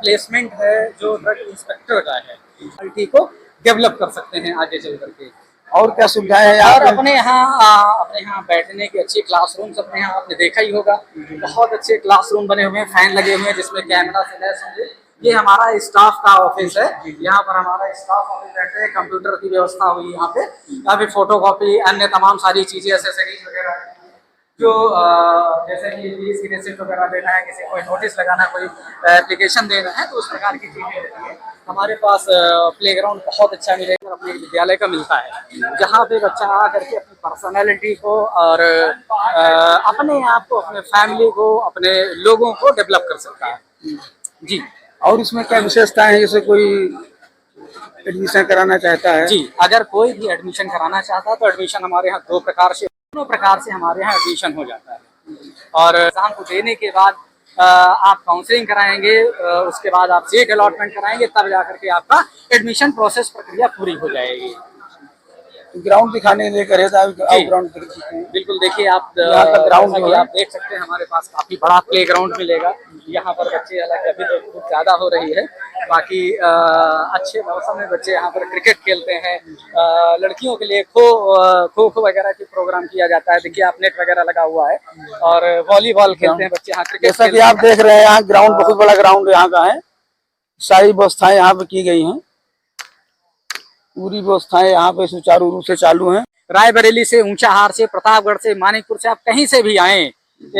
प्लेसमेंट है जो ड्रग इंस्पेक्टर का है। क्वालिटी को डेवलप कर सकते हैं आगे चल करके। और क्या सुविधाएं हैं? और अपने यहाँ बैठने की अच्छी क्लासरूम्स अपने यहाँ आपने देखा ही होगा, बहुत अच्छे क्लासरूम बने हुए हैं, फैन लगे हुए हैं जिसमें कैमरा से लैस होंगे। ये हमारा स्टाफ का ऑफिस है, यहाँ पर हमारा स्टाफ ऑफिस बैठे हैं, कंप्यूटर की व्यवस्था हुई यहाँ पे। यहाँ पे फोटोकॉपी, अन्य तमाम सारी चीजें, एसेसरीज वगैरह जो जैसे कि फीस की रिसिप्ट वगैरह देना है, किसी कोई नोटिस लगाना, कोई एप्लीकेशन देना है, तो उस प्रकार की चीजें रहती है। हमारे पास प्लेग्राउंड बहुत अच्छा मिलेगा, अपने विद्यालय का मिलता है, जहाँ पे बच्चा आ करके अपनी पर्सनालिटी को और अपने आप को, अपने फैमिली को, अपने लोगों को डेवलप कर सकता है। जी। और इसमें क्या विशेषताएं हैं? जैसे कोई एडमिशन कराना चाहता है? जी, अगर कोई भी एडमिशन कराना चाहता है तो एडमिशन हमारे यहाँ 2 प्रकार से दोनों प्रकार से हमारे यहाँ एडमिशन हो जाता है। और एग्जाम को देने के बाद आप काउंसलिंग कराएंगे, उसके बाद आप सीट अलॉटमेंट कराएंगे, तब जाकर के आपका एडमिशन प्रोसेस प्रक्रिया पूरी हो जाएगी। ग्राउंड दिखाने लेकर है साहब, ग्राउंड देख सकते हैं। बिल्कुल, देखिए आप यहाँ का ग्राउंड जैसा कि आप देख सकते हैं हमारे पास काफी बड़ा प्ले ग्राउंड मिलेगा। यहाँ पर बच्चे, हालांकि अभी तो बहुत ज्यादा हो रही है, बाकी अच्छे मौसम में बच्चे यहाँ पर क्रिकेट खेलते हैं। लड़कियों के लिए खो खो वगैरह की प्रोग्राम किया जाता है। देखिए आप नेट वगैरह लगा हुआ है, और वॉलीबॉल खेलते हैं बच्चे यहाँ, क्रिकेट जैसा कि आप देख रहे हैं यहाँ ग्राउंड बहुत बड़ा ग्राउंड यहाँ का है। सारी व्यवस्थाएं यहाँ पे की गई हैं, पूरी व्यवस्थाएं यहाँ पे सुचारू रूप से चालू हैं। रायबरेली से, ऊंचाहार से, प्रतापगढ़ से, मानिकपुर से, आप कहीं से भी आए,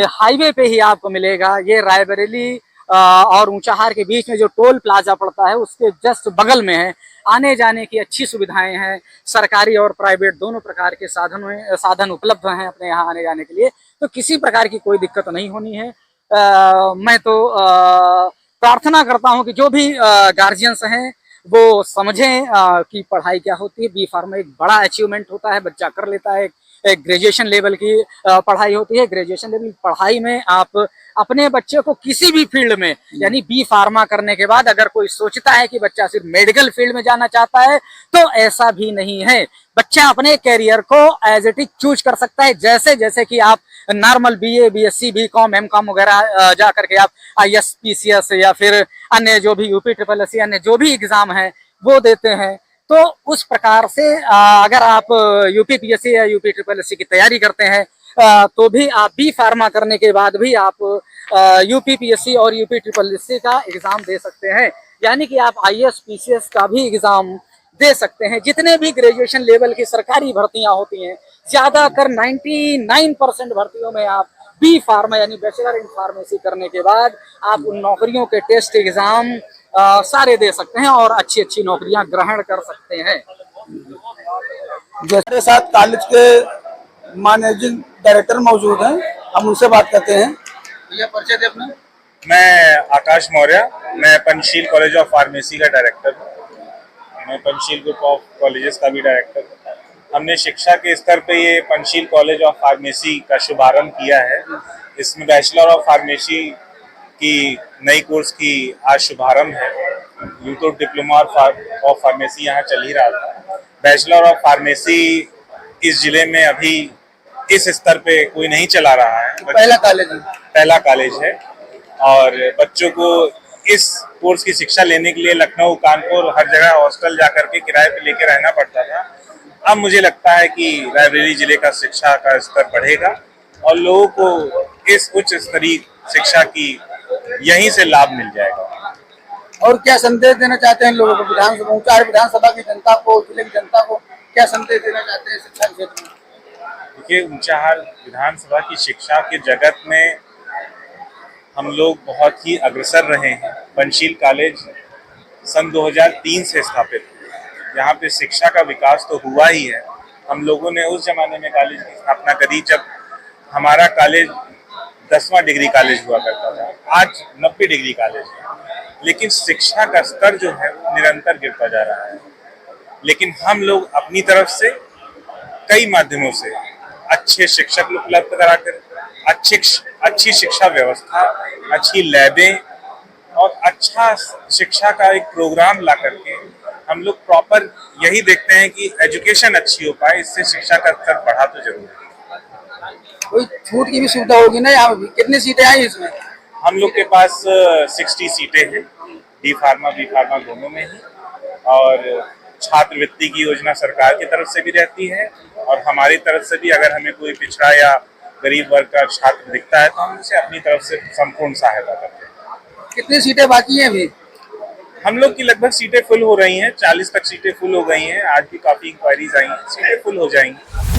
हाईवे पे ही आपको मिलेगा। ये रायबरेली और ऊंचाहार के बीच में जो टोल प्लाजा पड़ता है उसके जस्ट बगल में है। आने जाने की अच्छी सुविधाएं हैं, सरकारी और प्राइवेट दोनों प्रकार के साधन उपलब्ध हैं अपने यहाँ आने जाने के लिए, तो किसी प्रकार की कोई दिक्कत नहीं होनी है। मैं तो प्रार्थना करता हूँ कि जो भी गार्जियंस हैं वो समझें कि पढ़ाई क्या होती है। बी फार्मा एक बड़ा अचीवमेंट होता है, बच्चा कर लेता है। एक ग्रेजुएशन लेवल की पढ़ाई होती है। ग्रेजुएशन लेवल की पढ़ाई में आप अपने बच्चे को किसी भी फील्ड में, यानी बी फार्मा करने के बाद अगर कोई सोचता है कि बच्चा सिर्फ मेडिकल फील्ड में जाना चाहता है, तो ऐसा भी नहीं है। बच्चा अपने कैरियर को एज इट इज चूज कर सकता है। जैसे कि आप normal BA, BSc, BCom, MCom वगैरह जा करके आप आईएएस, पीसीएस या फिर अन्य जो भी यूपी ट्रिपल एस अन्य जो भी एग्जाम है वो देते हैं, तो उस प्रकार से अगर आप यूपी पीएससी या यूपी ट्रिपल एससी की तैयारी करते हैं तो भी आप बी फार्मा करने के बाद भी आप यूपी पीएससी और यूपी ट्रिपल एससी का एग्जाम दे सकते हैं। यानी कि आप आईएएस, पीसीएस का भी एग्जाम दे सकते हैं। जितने भी ग्रेजुएशन लेवल की सरकारी भर्तियां होती हैं, ज्यादातर 99% भर्तियों में आप बी फार्मा यानी बैचलर इन फार्मेसी करने के बाद आप उन नौकरियों के टेस्ट एग्जाम सारे दे सकते हैं और अच्छी अच्छी नौकरियां ग्रहण कर सकते हैं। जैसे साथ कॉलेज के मैनेजिंग डायरेक्टर मौजूद हैं, हम उनसे बात करते हैं। भैया परिचय दे अपना। मैं आकाश मौर्य, मैं पंचशील कॉलेज ऑफ फार्मेसी का डायरेक्टर हूँ। मैं पंचशील ग्रुप ऑफ कॉलेजेस का भी डायरेक्टर हूँ। हमने शिक्षा के स्तर पे ये पंचशील कॉलेज ऑफ फार्मेसी का शुभारंभ किया है। इसमें बैचलर ऑफ फार्मेसी की नई कोर्स की आज शुभारंभ है। यूं तो डिप्लोमा ऑफ फार्मेसी यहाँ चल ही रहा था। बैचलर ऑफ फार्मेसी इस जिले में अभी इस स्तर पे कोई नहीं चला रहा है। पहला कॉलेज है और बच्चों को इस कोर्स की शिक्षा लेने के लिए लखनऊ, कानपुर हर जगह हॉस्टल जाकर के किराए पे लेके रहना पड़ता था। अब मुझे लगता है कि रायबरेली जिले का शिक्षा का स्तर बढ़ेगा और लोगों को इस उच्च स्तरीय शिक्षा की यहीं से लाभ मिल जाएगा। और क्या संदेश देना चाहते हैं लोगों को, विधानसभा, ऊंचाहार विधानसभा की जनता को, जिले की जनता को क्या संदेश देना चाहते हैं शिक्षा के क्षेत्र में? देखिए, ऊंचाहार विधानसभा की शिक्षा के जगत में हम लोग बहुत ही अग्रसर रहे हैं। पंचशील कॉलेज सन 2003 से स्थापित है। यहाँ पे शिक्षा का विकास तो हुआ ही है। हम लोगों ने उस जमाने में कॉलेज की स्थापना करी जब हमारा कॉलेज 10वां डिग्री कॉलेज हुआ करता था। आज 90 डिग्री कॉलेज है, लेकिन शिक्षा का स्तर जो है वो निरंतर गिरता जा रहा है। लेकिन हम लोग अपनी तरफ से कई माध्यमों से अच्छे शिक्षक उपलब्ध कराकर, अच्छी शिक्षा व्यवस्था, अच्छी लैबें और अच्छा शिक्षा का एक प्रोग्राम ला करके हम लोग प्रॉपर यही देखते हैं कि एजुकेशन अच्छी हो पाए, इससे शिक्षा का स्तर बढ़ा तो जरूर है। कोई छूट की भी सुविधा होगी ना यहाँ भी? कितनी सीटें आई इसमें? हम लोग के पास 60 सीटें हैं, डी फार्मा बी फार्मा दोनों में ही। और छात्रवृत्ति की योजना सरकार की तरफ से भी रहती है और हमारी तरफ से भी अगर हमें कोई पिछड़ा या गरीब वर्ग का छात्र दिखता है तो हम उसे अपनी तरफ से संपूर्ण सहायता करते हैं। कितनी सीटें बाकी हैं अभी? हम लोग की लगभग सीटें फुल हो रही हैं, 40 तक सीटें फुल हो गई हैं। आज भी काफी इंक्वायरीज आई हैं, सीटें फुल हो जाएंगी।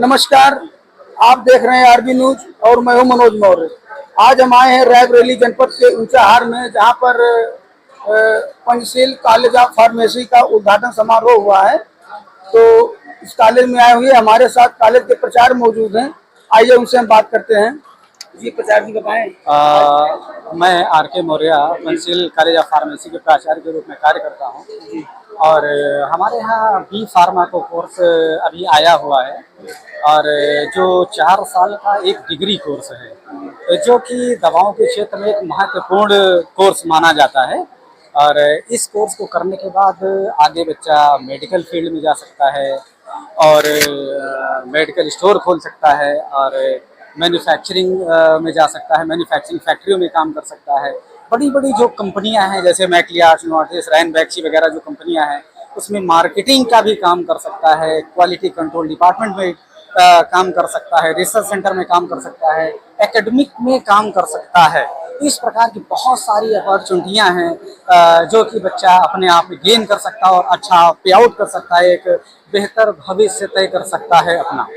नमस्कार, आप देख रहे हैं आरबी न्यूज और मैं हूं मनोज मौर्य। आज हम आए हैं रायबरेली जनपद के ऊंचाहार में, जहां पर पंचशील कॉलेज ऑफ फार्मेसी का उद्घाटन समारोह हुआ है। तो इस कॉलेज में आए हुए हमारे साथ कॉलेज के प्राचार्य मौजूद हैं। आइए उनसे हम बात करते हैं। जी प्राचार्य जी बताएं। मैं आर के Maurya Panchsheel college of pharmacy के प्राचार्य के रूप में कार्य करता हूँ और हमारे यहाँ बी फार्मा को कोर्स अभी आया हुआ है और जो 4 साल का एक डिग्री कोर्स है, जो कि दवाओं के क्षेत्र में एक महत्वपूर्ण कोर्स माना जाता है। और इस कोर्स को करने के बाद आगे बच्चा मेडिकल फील्ड में जा सकता है और मेडिकल स्टोर खोल सकता है और मैन्युफैक्चरिंग में जा सकता है, मैन्युफैक्चरिंग फैक्ट्रियों में काम कर सकता है। बड़ी बड़ी जो कंपनियां हैं जैसे मैक्लियार्स, नोटिस, रैन बैक्सी वगैरह जो कंपनियां हैं, उसमें मार्केटिंग का भी काम कर सकता है, क्वालिटी कंट्रोल डिपार्टमेंट में काम कर सकता है, रिसर्च सेंटर में काम कर सकता है, एकेडमिक में काम कर सकता है। इस प्रकार की बहुत सारी अपॉर्चुनिटियां हैं जो कि बच्चा अपने आप में गेन कर सकता है और अच्छा पे आउट कर सकता है, एक बेहतर भविष्य तय कर सकता है अपना।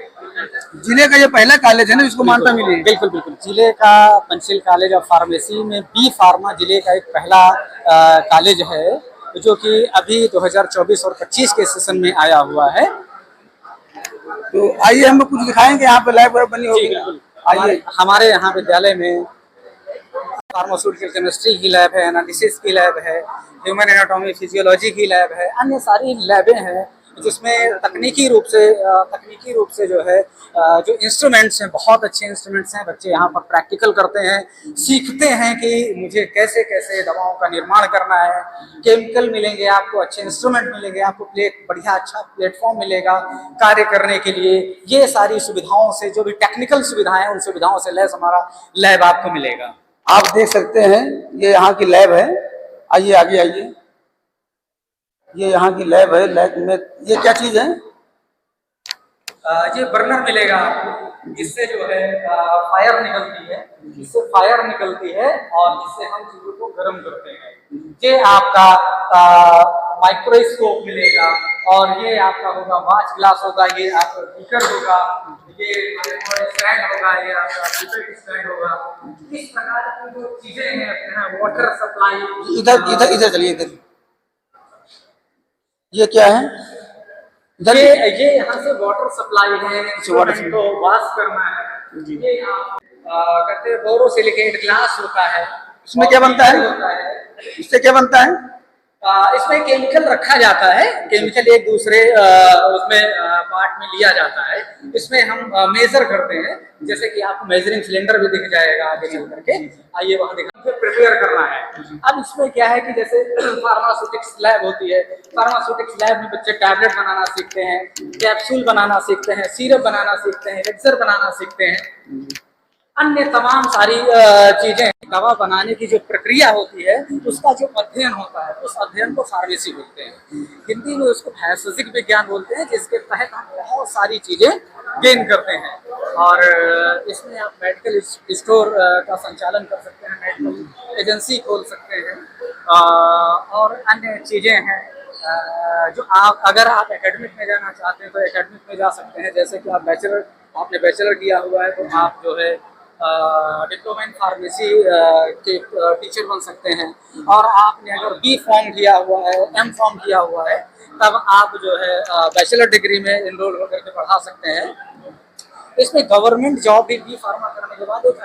जिले का ये पहला कॉलेज है ना जिसको मान्यता मिली है? बिल्कुल बिल्कुल, जिले का पंचशील कॉलेज ऑफ फार्मेसी में बी फार्मा जिले का एक पहला कॉलेज है, जो कि अभी 2024 और 25 के सेशन में आया हुआ है। तो आइए हम कुछ दिखाएंगे, यहाँ पे लैब बनी होगी। आइए। हमारे यहाँ विद्यालय में फार्मास्यूटिकल केमिस्ट्री की लैब है, एनालिसिस की लैब है, ह्यूमन एनाटॉमी फिजियोलॉजी की लैब है, अन्य सारी लैबें हैं जिसमें तकनीकी रूप से जो है जो इंस्ट्रूमेंट्स हैं, बहुत अच्छे इंस्ट्रूमेंट्स हैं। बच्चे यहाँ पर प्रैक्टिकल करते हैं, सीखते हैं कि मुझे कैसे कैसे दवाओं का निर्माण करना है। केमिकल मिलेंगे आपको, अच्छे इंस्ट्रूमेंट मिलेंगे आपको, बढ़िया अच्छा प्लेटफॉर्म मिलेगा कार्य करने के लिए। ये सारी सुविधाओं से, जो भी टेक्निकल सुविधाएं, उन सुविधाओं से लैस हमारा लैब आपको मिलेगा। आप देख सकते हैं ये यहाँ की लैब है। आइए आगे आइए। ये यहाँ की लैब है। लैब में ये क्या चीज है? ये बर्नर मिलेगा आपको, जिससे जो है फायर निकलती है, इससे फायर निकलती है और इससे हम चीजों को गर्म करते हैं। ये आपका माइक्रोस्कोप मिलेगा और ये आपका होगा वाच ग्लास होगा, ये आपका बीकर होगा, ये स्टैंड होगा, ये आपका पिपेट स्टैंड होगा। इस प्रकार की जो चीजें हैं, वाटर सप्लाई। इधर इधर इधर चलिए इधर। ये क्या है? ये यहाँ से वाटर सप्लाई है, तो वॉश करना है। ये आप कहते हैं बोरोसिलिकेट ग्लास होता है। इसमें क्या बनता है? इससे क्या बनता है? इसमें केमिकल रखा जाता है, केमिकल एक दूसरे उसमें पार्ट में लिया जाता है। इसमें हम मेजर करते हैं, जैसे कि आपको मेजरिंग सिलेंडर भी दिख जाएगा आगे चल करके। आइए वहां दिखा, प्रिपेयर करना है। अब इसमें क्या है कि जैसे फार्मास्यूटिक्स लैब होती है, फार्मास्यूटिक्स लैब में बच्चे टैबलेट बनाना सीखते हैं, कैप्सूल बनाना सीखते हैं, सिरप बनाना सीखते हैं, एलेक्सर बनाना सीखते हैं, अन्य तमाम सारी चीजें। दवा बनाने की जो प्रक्रिया होती है, उसका जो अध्ययन होता है, उस अध्ययन को फार्मेसी बोलते हैं। हिंदी में उसको भौतिक विज्ञान बोलते हैं, जिसके तहत हम बहुत सारी चीजें गेन करते हैं। और इसमें आप मेडिकल स्टोर का संचालन कर सकते हैं, मेडिकल एजेंसी खोल सकते हैं और अन्य चीजें हैं जो अगर आप एकेडमिक में जाना चाहते हैं तो एकेडमिक में जा सकते हैं। जैसे कि आपने बैचलर किया हुआ है तो आप जो है डिप्लोमा इन फार्मेसी के टीचर बन सकते हैं। और आपने अगर बी फॉर्म किया हुआ है, एम फॉर्म किया हुआ है, तब आप जो है बैचलर डिग्री में इनरोल होकर के पढ़ा सकते हैं। इसमें गवर्नमेंट जॉब भी बी फार्मा करने के बाद एक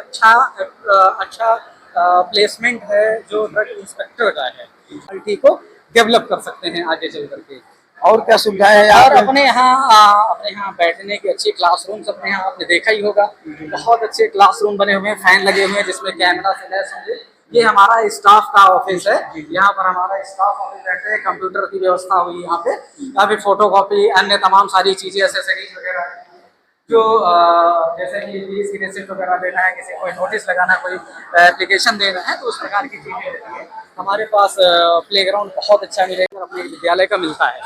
अच्छा प्लेसमेंट है जो ड्रग इंस्पेक्टर का है। क्वालिटी को डेवलप कर सकते हैं आगे चल करके। और क्या सुविधाएं हैं? और अपने यहाँ बैठने के अच्छे क्लासरूम अपने यहाँ आपने देखा ही होगा, बहुत अच्छे क्लासरूम बने हुए हैं, फैन लगे हुए हैं जिसमें कैमरा से लैस होंगे। ये हमारा स्टाफ का ऑफिस है, यहाँ पर हमारा स्टाफ ऑफिस बैठते हैं, कंप्यूटर की व्यवस्था हुई यहाँ पे, अभी फोटोकॉपी अन्य तमाम सारी चीजें, एसेसरीज वगैरह जो जैसे कि फीस की रिसिप्ट वगैरह देना है, किसी कोई नोटिस लगाना है, कोई एप्लीकेशन देना है, तो उस प्रकार की चीजें रहती है। हमारे पास प्लेग्राउंड बहुत अच्छा मिलेगा, अपने विद्यालय का मिलता है,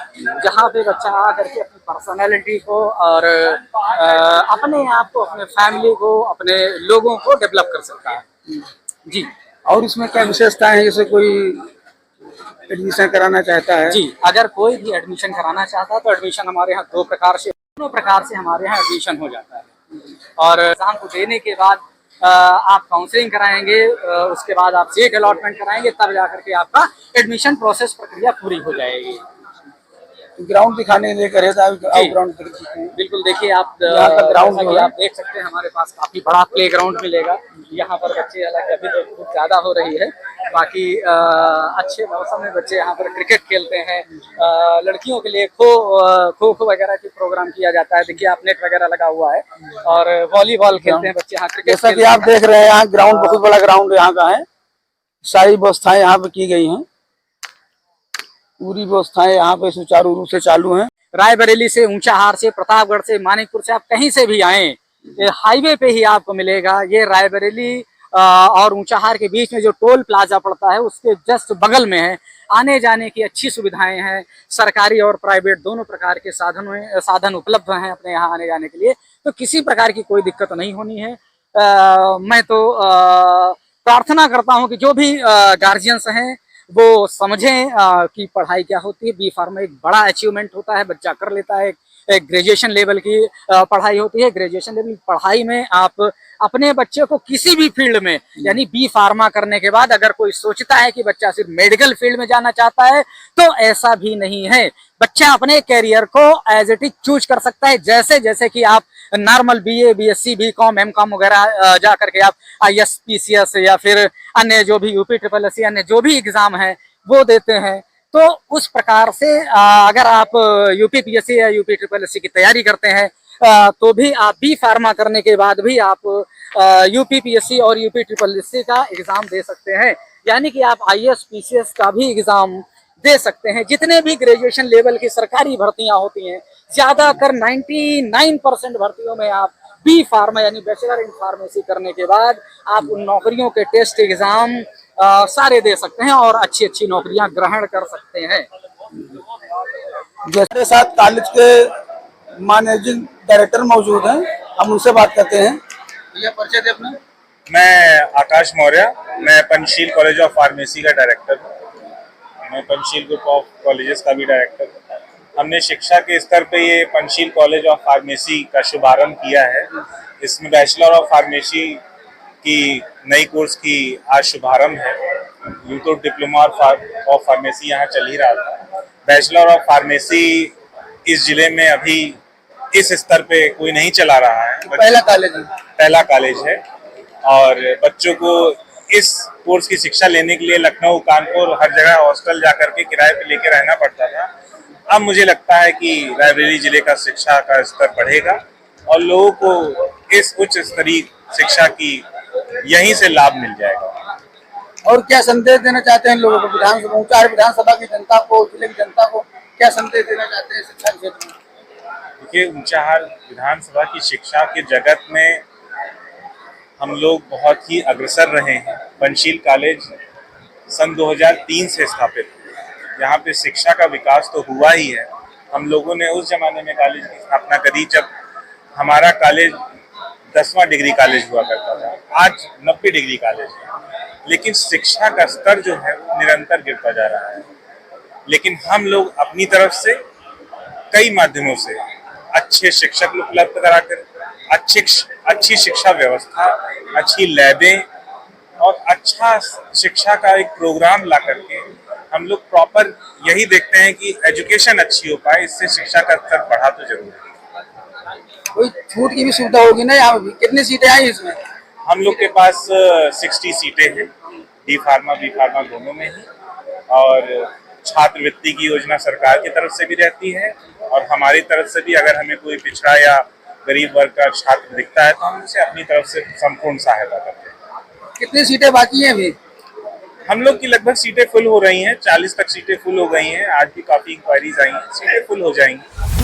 जहाँ पे बच्चा आ करके अपनी पर्सनैलिटी को और अपने आप को, अपने फैमिली को, अपने लोगों को डेवलप कर सकता है। जी। और इसमें क्या विशेषताएं हैं? जैसे कोई एडमिशन कराना चाहता है? जी, अगर कोई भी एडमिशन कराना चाहता है तो एडमिशन हमारे यहाँ 2 प्रकार से दोनों प्रकार से हमारे यहाँ एडमिशन हो जाता है। और एग्जाम को देने के बाद आप काउंसलिंग कराएंगे, उसके बाद आप सीट अलॉटमेंट कराएंगे, तब जाकर के आपका एडमिशन प्रोसेस प्रक्रिया पूरी हो जाएगी। ग्राउंड दिखाने लेकर है, ग्राउंड बिल्कुल, देखिए आप यहाँ का ग्राउंड जैसा कि आप देख सकते हैं, हमारे पास काफी बड़ा प्ले ग्राउंड मिलेगा। यहाँ पर बच्चे, हालांकि अभी तो बहुत ज्यादा हो रही है, बाकी अच्छे मौसम में बच्चे यहाँ पर क्रिकेट खेलते हैं। लड़कियों के लिए खो खो वगैरह की प्रोग्राम किया जाता है। देखिए आप नेट वगैरह लगा हुआ है, और वॉलीबॉल खेलते हैं बच्चे यहाँ, क्रिकेट जैसा कि आप देख रहे हैं, यहाँ ग्राउंड बहुत बड़ा ग्राउंड यहाँ का है। सारी व्यवस्थाएं यहाँ पे की गई हैं, पूरी व्यवस्थाएं यहाँ पे सुचारू रूप से चालू हैं। रायबरेली से, ऊंचाहार से, प्रतापगढ़ से, मानिकपुर से, आप कहीं से भी आए, हाईवे पे ही आपको मिलेगा। ये रायबरेली और ऊंचाहार के बीच में जो टोल प्लाजा पड़ता है, उसके जस्ट बगल में है। आने जाने की अच्छी सुविधाएं हैं, सरकारी और प्राइवेट दोनों प्रकार के साधन उपलब्ध हैं अपने यहाँ आने जाने के लिए, तो किसी प्रकार की कोई दिक्कत नहीं होनी है। मैं तो प्रार्थना करता हूँ कि जो भी गार्जियंस हैं वो समझें कि पढ़ाई क्या होती है। बी फार्मा एक बड़ा अचीवमेंट होता है, बच्चा कर लेता है। एक ग्रेजुएशन लेवल की पढ़ाई होती है। ग्रेजुएशन लेवल की पढ़ाई में आप अपने बच्चे को किसी भी फील्ड में, यानी बी फार्मा करने के बाद अगर कोई सोचता है कि बच्चा सिर्फ मेडिकल फील्ड में जाना चाहता है, तो ऐसा भी नहीं है। बच्चा अपने कैरियर को एज इट इज चूज कर सकता है। जैसे कि आप normal BA, BSc, BCom, MCom वगैरह जा करके आप आईएएस, पीसीएस या फिर अन्य जो भी यूपी ट्रिपल एस अन्य जो भी एग्जाम है वो देते हैं, तो उस प्रकार से अगर आप यूपी पीएससी या यूपी ट्रिपल एस की तैयारी करते हैं, तो भी आप बी फार्मा करने के बाद भी आप यूपी पीएससी और यूपी ट्रिपल एस का एग्जाम दे सकते हैं। यानी कि आप आईएएस, पीसीएस का भी एग्जाम दे सकते हैं। जितने भी ग्रेजुएशन लेवल की सरकारी भर्तियां होती हैं, ज्यादातर 99% भर्तियों में आप बी फार्मा यानी बैचलर इन फार्मेसी करने के बाद आप उन नौकरियों के टेस्ट एग्जाम सारे दे सकते हैं और अच्छी अच्छी नौकरियां ग्रहण कर सकते हैं। जैसे साथ कॉलेज के मैनेजिंग डायरेक्टर मौजूद हैं, हम उनसे बात करते हैं। भैया परिचय दे अपना। मैं आकाश मौर्य, मैं पंचशील कॉलेज ऑफ फार्मेसी का डायरेक्टर हूँ। मैं पंचशील ग्रुप ऑफ कॉलेजेस का भी डायरेक्टर हूँ। हमने शिक्षा के स्तर पे ये पंचशील कॉलेज ऑफ फार्मेसी का शुभारंभ किया है। इसमें बैचलर ऑफ फार्मेसी की नई कोर्स की आज शुभारंभ है। यूं तो डिप्लोमा ऑफ फार्मेसी यहाँ चल ही रहा था। बैचलर ऑफ फार्मेसी इस जिले में अभी इस स्तर पे कोई नहीं चला रहा है। पहला कॉलेज है और बच्चों को इस कोर्स की शिक्षा लेने के लिए लखनऊ, कानपुर हर जगह हॉस्टल जाकर के किराए पे लेके रहना पड़ता था। अब मुझे लगता है कि रायबरेली जिले का शिक्षा का स्तर बढ़ेगा और लोगों को इस उच्च स्तरीय शिक्षा की यहीं से लाभ मिल जाएगा। और क्या संदेश देना चाहते हैं लोगों को, विधानसभा, ऊंचाहार विधानसभा की जनता को, जिले की जनता को क्या संदेश देना चाहते हैं शिक्षा क्षेत्र में? देखिए, ऊंचाहार विधानसभा की शिक्षा के जगत में हम लोग बहुत ही अग्रसर रहे हैं। पंचशील कॉलेज सन 2003 से स्थापित है। यहाँ पे शिक्षा का विकास तो हुआ ही है। हम लोगों ने उस जमाने में कॉलेज की स्थापना करी जब हमारा कॉलेज 10वां डिग्री कॉलेज हुआ करता था। आज 90 डिग्री कॉलेज है, लेकिन शिक्षा का स्तर जो है वो निरंतर गिरता जा रहा है। लेकिन हम लोग अपनी तरफ से कई माध्यमों से अच्छे शिक्षक उपलब्ध कराकर, अच्छी शिक्षा व्यवस्था, अच्छी लैबें और अच्छा शिक्षा का एक प्रोग्राम ला करके हम लोग प्रॉपर यही देखते हैं कि एजुकेशन अच्छी हो पाए। इससे शिक्षा का स्तर बढ़ा तो जरूर है। कोई छूट की भी सुविधा होगी ना यहाँ भी? कितनी सीटें आई इसमें? हम लोग के पास 60 सीटें हैं, डी फार्मा बी फार्मा दोनों में ही। और छात्रवृत्ति की योजना सरकार की तरफ से भी रहती है और हमारी तरफ से भी अगर हमें कोई पिछड़ा या गरीब वर्ग का छात्र दिखता है तो हम उसे अपनी तरफ से संपूर्ण सहायता करते हैं। कितनी सीटें बाकी हैं अभी? हम लोग की लगभग सीटें फुल हो रही हैं, 40 तक सीटें फुल हो गई हैं। आज भी काफ़ी इंक्वायरीज आई हैं, सीटें फुल हो जाएंगी।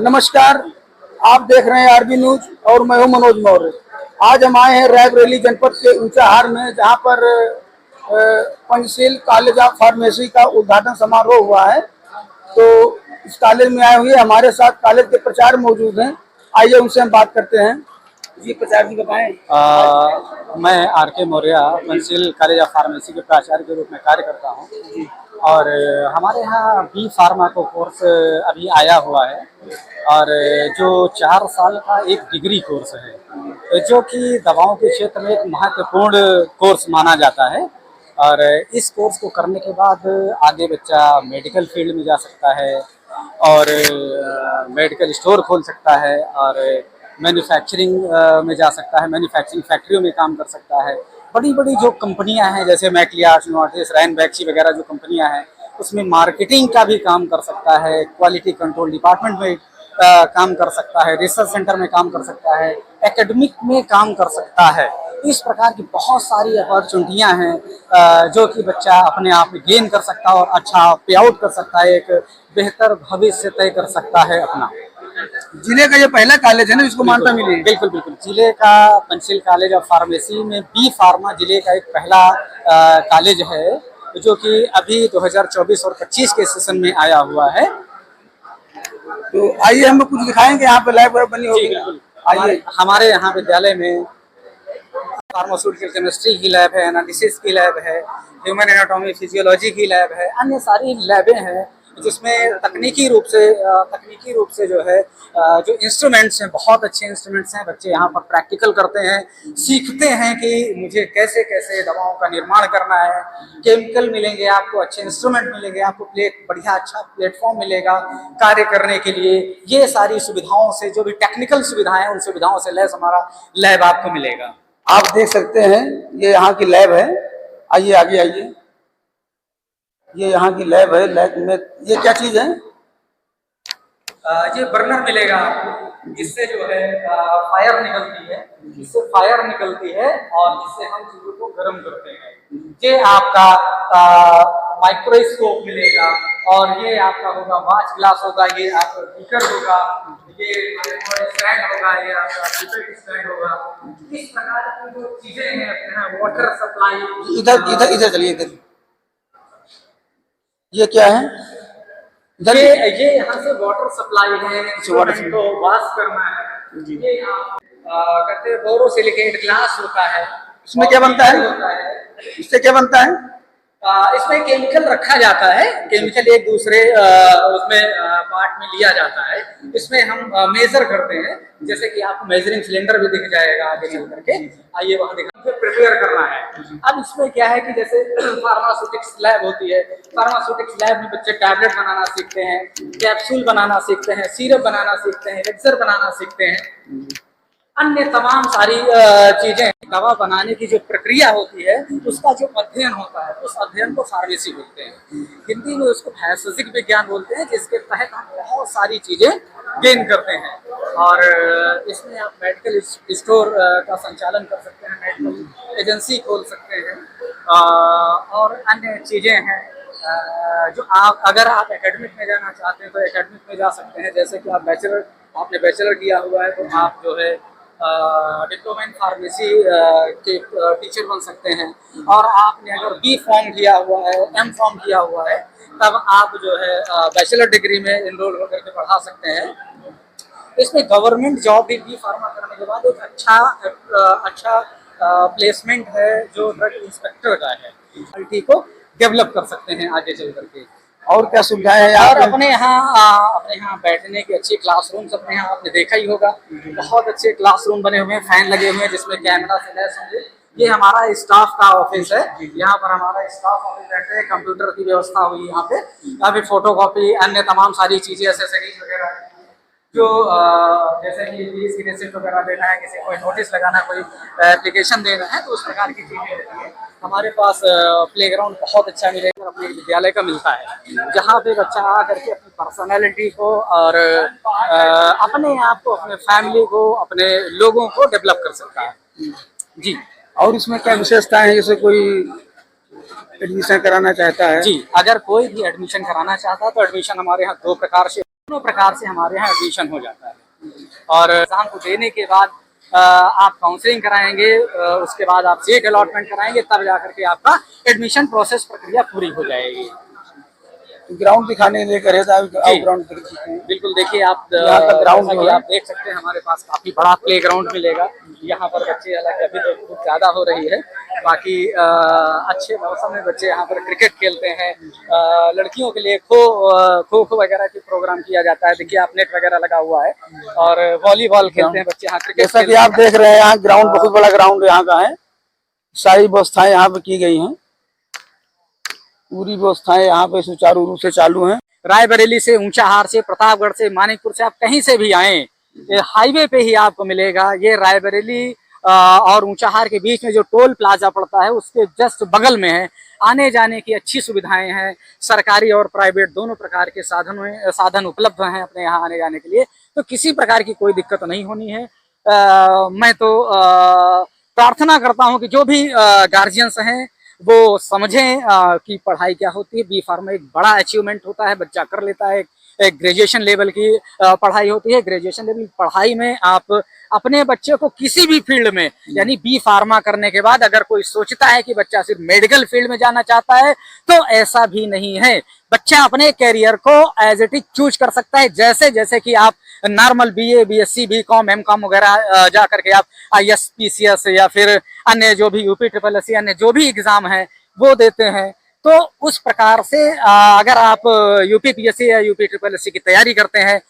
नमस्कार, आप देख रहे हैं आरबी न्यूज और मैं हूं मनोज मौर्य। आज हम आए हैं रायबरेली जनपद के ऊंचाहार में, जहां पर पंचशील कॉलेज ऑफ फार्मेसी का उद्घाटन समारोह हुआ है। तो इस कॉलेज में आए हुए हमारे साथ कॉलेज के प्राचार्य मौजूद हैं। आइए उनसे हम बात करते हैं। जी प्राचार्य जी बताएं। मैं R K. Maurya Panchsheel college of pharmacy के प्राचार्य के रूप में कार्य करता हूं और हमारे यहाँ बी फार्मा को कोर्स अभी आया हुआ है और जो 4 साल का एक डिग्री कोर्स है, जो कि दवाओं के क्षेत्र में एक महत्वपूर्ण कोर्स माना जाता है। और इस कोर्स को करने के बाद आगे बच्चा मेडिकल फील्ड में जा सकता है और मेडिकल स्टोर खोल सकता है और मैन्युफैक्चरिंग में जा सकता है, मैन्युफैक्चरिंग फैक्ट्रियों में काम कर सकता है। बड़ी बड़ी जो कंपनियां हैं जैसे मैक्लियार्स, नोवार्टिस, रैनबैक्सी वगैरह जो कंपनियां हैं, उसमें मार्केटिंग का भी काम कर सकता है, क्वालिटी कंट्रोल डिपार्टमेंट में काम कर सकता है, रिसर्च सेंटर में काम कर सकता है, एकेडमिक में काम कर सकता है। इस प्रकार की बहुत सारी अपॉर्चुनिटियां हैं जो कि बच्चा अपने आप में गेन कर सकता है और अच्छा पे आउट कर सकता है, एक बेहतर भविष्य तय कर सकता है अपना। जिले का ये पहला कॉलेज है ना जिसको मान्यता मिली है? बिल्कुल बिल्कुल, जिले का पंचशील कॉलेज ऑफ फार्मेसी में बी फार्मा जिले का एक पहला कॉलेज है, जो कि अभी 2024 और 25 के सेशन में आया हुआ है। तो आइए हम कुछ दिखाएंगे, यहाँ पे लैब बनी होगी। आइए। हमारे यहाँ विद्यालय में फार्मास्यूटिकल केमिस्ट्री की लैब है, एनालिसिस की लैब है, ह्यूमन एनाटॉमी फिजियोलॉजी की लैब है, अन्य सारी लैबें हैं जिसमें तकनीकी रूप से जो है जो इंस्ट्रूमेंट्स हैं, बहुत अच्छे इंस्ट्रूमेंट्स हैं। बच्चे यहाँ पर प्रैक्टिकल करते हैं, सीखते हैं कि मुझे कैसे कैसे दवाओं का निर्माण करना है। केमिकल मिलेंगे आपको, अच्छे इंस्ट्रूमेंट मिलेंगे आपको, बढ़िया अच्छा प्लेटफॉर्म मिलेगा कार्य करने के लिए। ये सारी सुविधाओं से, जो भी टेक्निकल सुविधाएं, उन सुविधाओं से लैस हमारा लैब आपको मिलेगा। आप देख सकते हैं ये यहाँ की लैब है। आइए आगे आइए। ये यहाँ की लैब है। लैब में ये क्या चीज है? ये बर्नर मिलेगा आपको, जिससे जो है फायर निकलती है, जिससे फायर निकलती है और जिससे हम चीजों को गर्म करते हैं। ये आपका माइक्रोस्कोप मिलेगा और ये आपका होगा वाच ग्लास होगा, ये आपका बीकर होगा, ये स्टैंड होगा, ये आपका पिपेट स्टैंड होगा। इस प्रकार की जो चीजें हैं अपने यहाँ, वाटर सप्लाई। इधर इधर इधर चलिए इधर। ये क्या है? ये यहाँ से वाटर सप्लाई है, वाटर को वॉश करना है। ये आप कहते हैं बोरोसिलिकेट ग्लास होता है। इसमें क्या बनता है? इससे क्या बनता है? इसमें केमिकल रखा जाता है, केमिकल एक दूसरे उसमें पार्ट में लिया जाता है। इसमें हम मेजर करते हैं, जैसे कि आपको मेजरिंग सिलेंडर भी दिख जाएगा आगे चल करके। आइए वहाँ दिखा, प्रिपेयर करना है। अब इसमें क्या है कि जैसे फार्मास्यूटिक्स लैब होती है, फार्मास्यूटिक्स लैब में बच्चे टैबलेट बनाना सीखते हैं, कैप्सूल बनाना सीखते हैं, सिरप बनाना सीखते हैं, एलिक्सर बनाना सीखते हैं, अन्य तमाम सारी चीजें। दवा बनाने की जो प्रक्रिया होती है, उसका जो अध्ययन होता है, उस अध्ययन को फार्मेसी बोलते हैं। हिंदी में उसको भौतिक विज्ञान बोलते हैं, जिसके तहत हम बहुत सारी चीजें गेन करते हैं। और इसमें आप मेडिकल स्टोर का संचालन कर सकते हैं, मेडिकल एजेंसी खोल सकते हैं और अन्य चीजें हैं जो आप, अगर आप एकेडमिक में जाना चाहते हैं तो एकेडमिक में जा सकते हैं। जैसे कि आपने बैचलर किया हुआ है तो आप जो है डिप्लोमा इन फार्मेसी के टीचर बन सकते हैं। और आपने अगर बी फॉर्म किया हुआ है, एम फॉर्म किया हुआ है, तब आप जो है बैचलर डिग्री में इनरोल होकर के पढ़ा सकते हैं। इसमें गवर्नमेंट जॉब भी बी फार्मा करने के बाद एक अच्छा प्लेसमेंट है जो ड्रग इंस्पेक्टर का है। क्वालिटी को डेवलप कर सकते हैं आगे चल करके। और क्या सुविधाएं हैं? और अपने यहाँ बैठने की अच्छी क्लासरूम्स अपने यहाँ आपने देखा ही होगा, बहुत अच्छे क्लासरूम बने हुए हैं, फैन लगे हुए हैं जिसमें कैमरा से लैस होंगे। ये हमारा स्टाफ का ऑफिस है, यहाँ पर हमारा स्टाफ ऑफिस बैठते हैं, कंप्यूटर की व्यवस्था हुई यहाँ पे। यहाँ पे फोटोकॉपी, अन्य तमाम सारी चीजें, एसेसरीज वगैरह, जो जैसे कि फीस की रिसिप्ट वगैरह देना है, किसी कोई नोटिस लगाना, कोई एप्लीकेशन देना है, तो उस प्रकार की चीजें होती है। हमारे पास प्लेग्राउंड बहुत अच्छा मिलेगा, अपने विद्यालय का मिलता है, जहाँ पे बच्चा आ करके अपनी पर्सनालिटी को और अपने आप को, अपने फैमिली को, अपने लोगों को डेवलप कर सकता है। जी। और इसमें क्या विशेषताएं हैं? जैसे कोई एडमिशन कराना चाहता है? जी, अगर कोई भी एडमिशन कराना चाहता है तो एडमिशन हमारे यहाँ 2 प्रकार से दोनों प्रकार से हमारे यहाँ एडमिशन हो जाता है। और एग्जाम को देने के बाद आप काउंसलिंग कराएंगे, उसके बाद आप सीट अलॉटमेंट कराएंगे, तब जाकर के आपका एडमिशन प्रोसेस प्रक्रिया पूरी हो जाएगी। ग्राउंड दिखाने के लिए करे था, आप ग्राउंड देख सकते हैं। बिल्कुल, देखिए आप यहाँ का ग्राउंड जैसा कि आप देख सकते हैं, हमारे पास काफी बड़ा प्ले ग्राउंड मिलेगा। यहाँ पर बच्चे, हालांकि अभी तो बहुत ज्यादा हो रही है, बाकी अच्छे मौसम में बच्चे यहाँ पर क्रिकेट खेलते हैं। लड़कियों के लिए खो खो वगैरह के प्रोग्राम किया जाता है। देखिए आप नेट वगैरह लगा हुआ है, और वॉलीबॉल खेलते हैं बच्चे यहाँ, क्रिकेट जैसा कि आप देख रहे हैं, यहाँ ग्राउंड बहुत बड़ा ग्राउंड यहाँ का है। सारी व्यवस्थाएं यहाँ पे की गई हैं, पूरी व्यवस्थाएं यहाँ पे सुचारू रूप से चालू हैं। रायबरेली से, ऊंचाहार से, प्रतापगढ़ से, मानिकपुर से, आप कहीं से भी आए, ये हाईवे पे ही आपको मिलेगा। ये रायबरेली और ऊंचाहार के बीच में जो टोल प्लाजा पड़ता है, उसके जस्ट बगल में है। आने जाने की अच्छी सुविधाएं हैं, सरकारी और प्राइवेट दोनों प्रकार के साधन उपलब्ध हैं अपने यहाँ आने जाने के लिए, तो किसी प्रकार की कोई दिक्कत नहीं होनी है। मैं तो प्रार्थना करता हूँ कि जो भी गार्जियंस हैं वो समझें कि पढ़ाई क्या होती है। बी फार्मा एक बड़ा अचीवमेंट होता है, बच्चा कर लेता है। एक ग्रेजुएशन लेवल की पढ़ाई होती है। ग्रेजुएशन लेवल की पढ़ाई में आप अपने बच्चे को किसी भी फील्ड में, यानी बी फार्मा करने के बाद अगर कोई सोचता है कि बच्चा सिर्फ मेडिकल फील्ड में जाना चाहता है, तो ऐसा भी नहीं है। बच्चा अपने कैरियर को एज इट इज चूज कर सकता है। जैसे जैसे कि आप normal BA, BSc, BCom, MCom वगैरह जा करके आप आईएएस, पीसीएस या फिर अन्य जो भी यूपी ट्रिपल एस, अन्य जो भी एग्जाम है वो देते हैं, तो उस प्रकार से अगर आप यूपी पीएससी या यूपी ट्रिपल एससी की तैयारी करते हैं,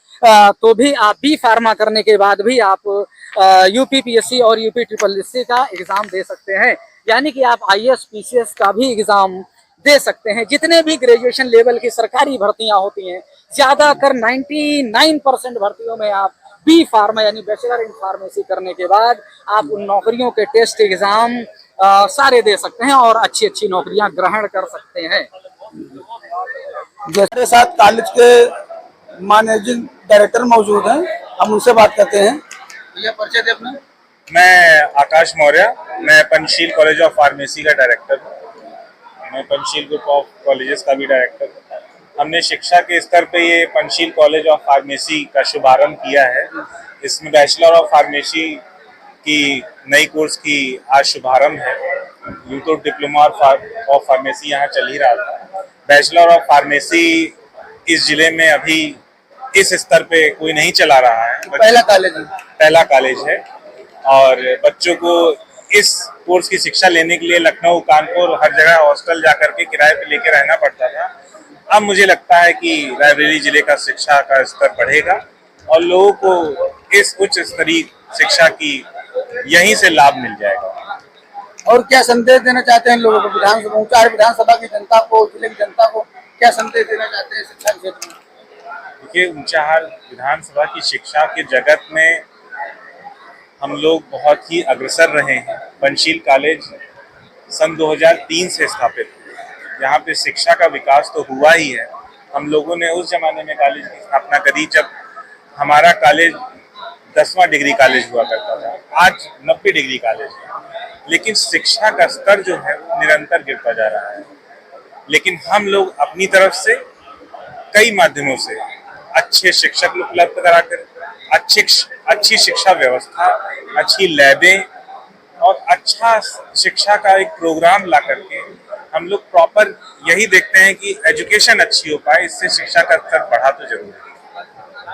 तो भी आप बी फार्मा करने के बाद भी आप यूपी पीएससी और यूपी ट्रिपल एससी का एग्जाम दे सकते हैं। यानी कि आप आईएएस, पीसीएस का भी एग्जाम दे सकते हैं। जितने भी ग्रेजुएशन लेवल की सरकारी भर्तियां होती हैं, ज्यादातर 99% भर्तियों में आप बी फार्मा यानी बैचलर इन फार्मेसी करने के बाद आप उन नौकरियों के टेस्ट एग्जाम सारे दे सकते हैं और अच्छी अच्छी नौकरियां ग्रहण कर सकते हैं। हमारे साथ कॉलेज के मैनेजिंग डायरेक्टर मौजूद हैं, हम उनसे बात करते हैं। भैया परिचय दे अपना। मैं आकाश मौर्य, मैं पंचशील कॉलेज ऑफ फार्मेसी का डायरेक्टर हूँ। मैं पंचशील ग्रुप ऑफ कॉलेजेस का भी डायरेक्टर हूँ। हमने शिक्षा के स्तर पे ये पंचशील कॉलेज ऑफ फार्मेसी का शुभारंभ किया है। इसमें बैचलर ऑफ फार्मेसी की नई कोर्स की आज शुभारंभ है। यूं तो डिप्लोमा ऑफ फार्मेसी यहाँ चल ही रहा था। बैचलर ऑफ फार्मेसी इस जिले में अभी इस स्तर पे कोई नहीं चला रहा है। पहला कॉलेज है और बच्चों को इस कोर्स की शिक्षा लेने के लिए लखनऊ, कानपुर, हर जगह हॉस्टल जाकर के किराए पे लेके रहना पड़ता था। अब मुझे लगता है कि रायबरेली जिले का शिक्षा का स्तर बढ़ेगा और लोगों को इस उच्च स्तरीय शिक्षा की यहीं से लाभ मिल जाएगा। और क्या संदेश देना चाहते हैं लोगों को, विधानसभा, ऊंचाहार विधानसभा की जनता को, जिले की जनता को क्या संदेश देना चाहते हैं शिक्षा के क्षेत्र में? देखिए, ऊंचाहार विधानसभा की शिक्षा के जगत में हम लोग बहुत ही अग्रसर रहे हैं। पंचशील कॉलेज सन 2003 से स्थापित है। यहाँ पे शिक्षा का विकास तो हुआ ही है। हम लोगों ने उस जमाने में कॉलेज की स्थापना करी जब हमारा कॉलेज 10वां डिग्री कॉलेज हुआ करता था। आज 90 डिग्री कॉलेज है, लेकिन शिक्षा का स्तर जो है वो निरंतर गिरता जा रहा है। लेकिन हम लोग अपनी तरफ से कई माध्यमों से अच्छे शिक्षक उपलब्ध कराकर, अच्छी शिक्षा व्यवस्था, अच्छी लैबें और अच्छा शिक्षा का एक प्रोग्राम ला करके हम लोग प्रॉपर यही देखते हैं कि एजुकेशन अच्छी हो पाए। इससे शिक्षा का स्तर बढ़ा तो जरूर है।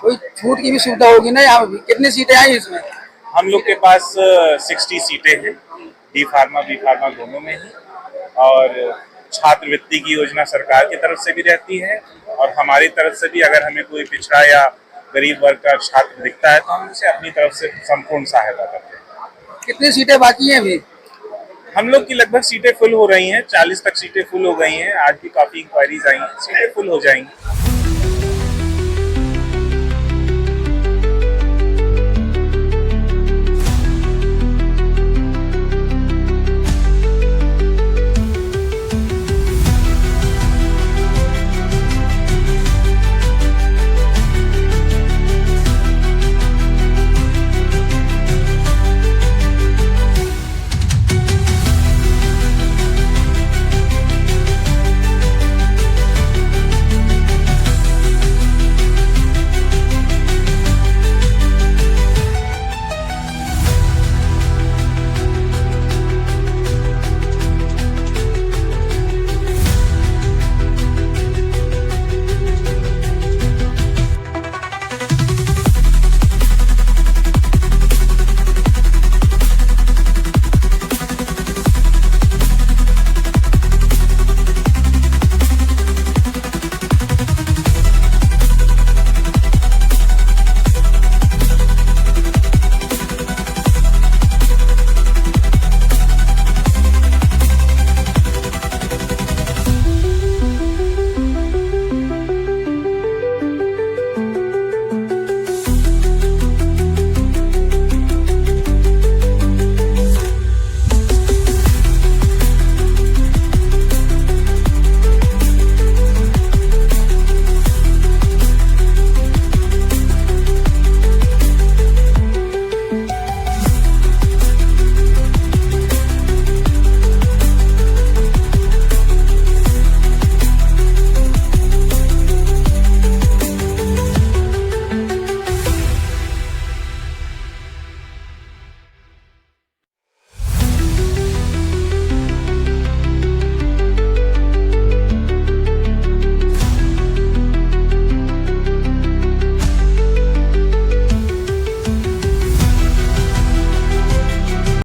कोई छूट की भी सुविधा होगी ना यहाँ भी? कितनी सीटें आई इसमें? हम लोग के पास 60 सीटें हैं, बी फार्मा दोनों में ही। और छात्रवृत्ति की योजना सरकार की तरफ से भी रहती है और हमारी तरफ से भी अगर हमें कोई पिछड़ा या गरीब वर्ग का छात्र दिखता है तो हम उसे अपनी तरफ से संपूर्ण सहायता करते हैं। कितनी सीटें बाकी हैं अभी? हम लोग की लगभग सीटें फुल हो रही हैं, 40 तक सीटें फुल हो गई हैं। आज भी काफी इंक्वायरीज आई हैं, सीटें फुल हो जाएंगी।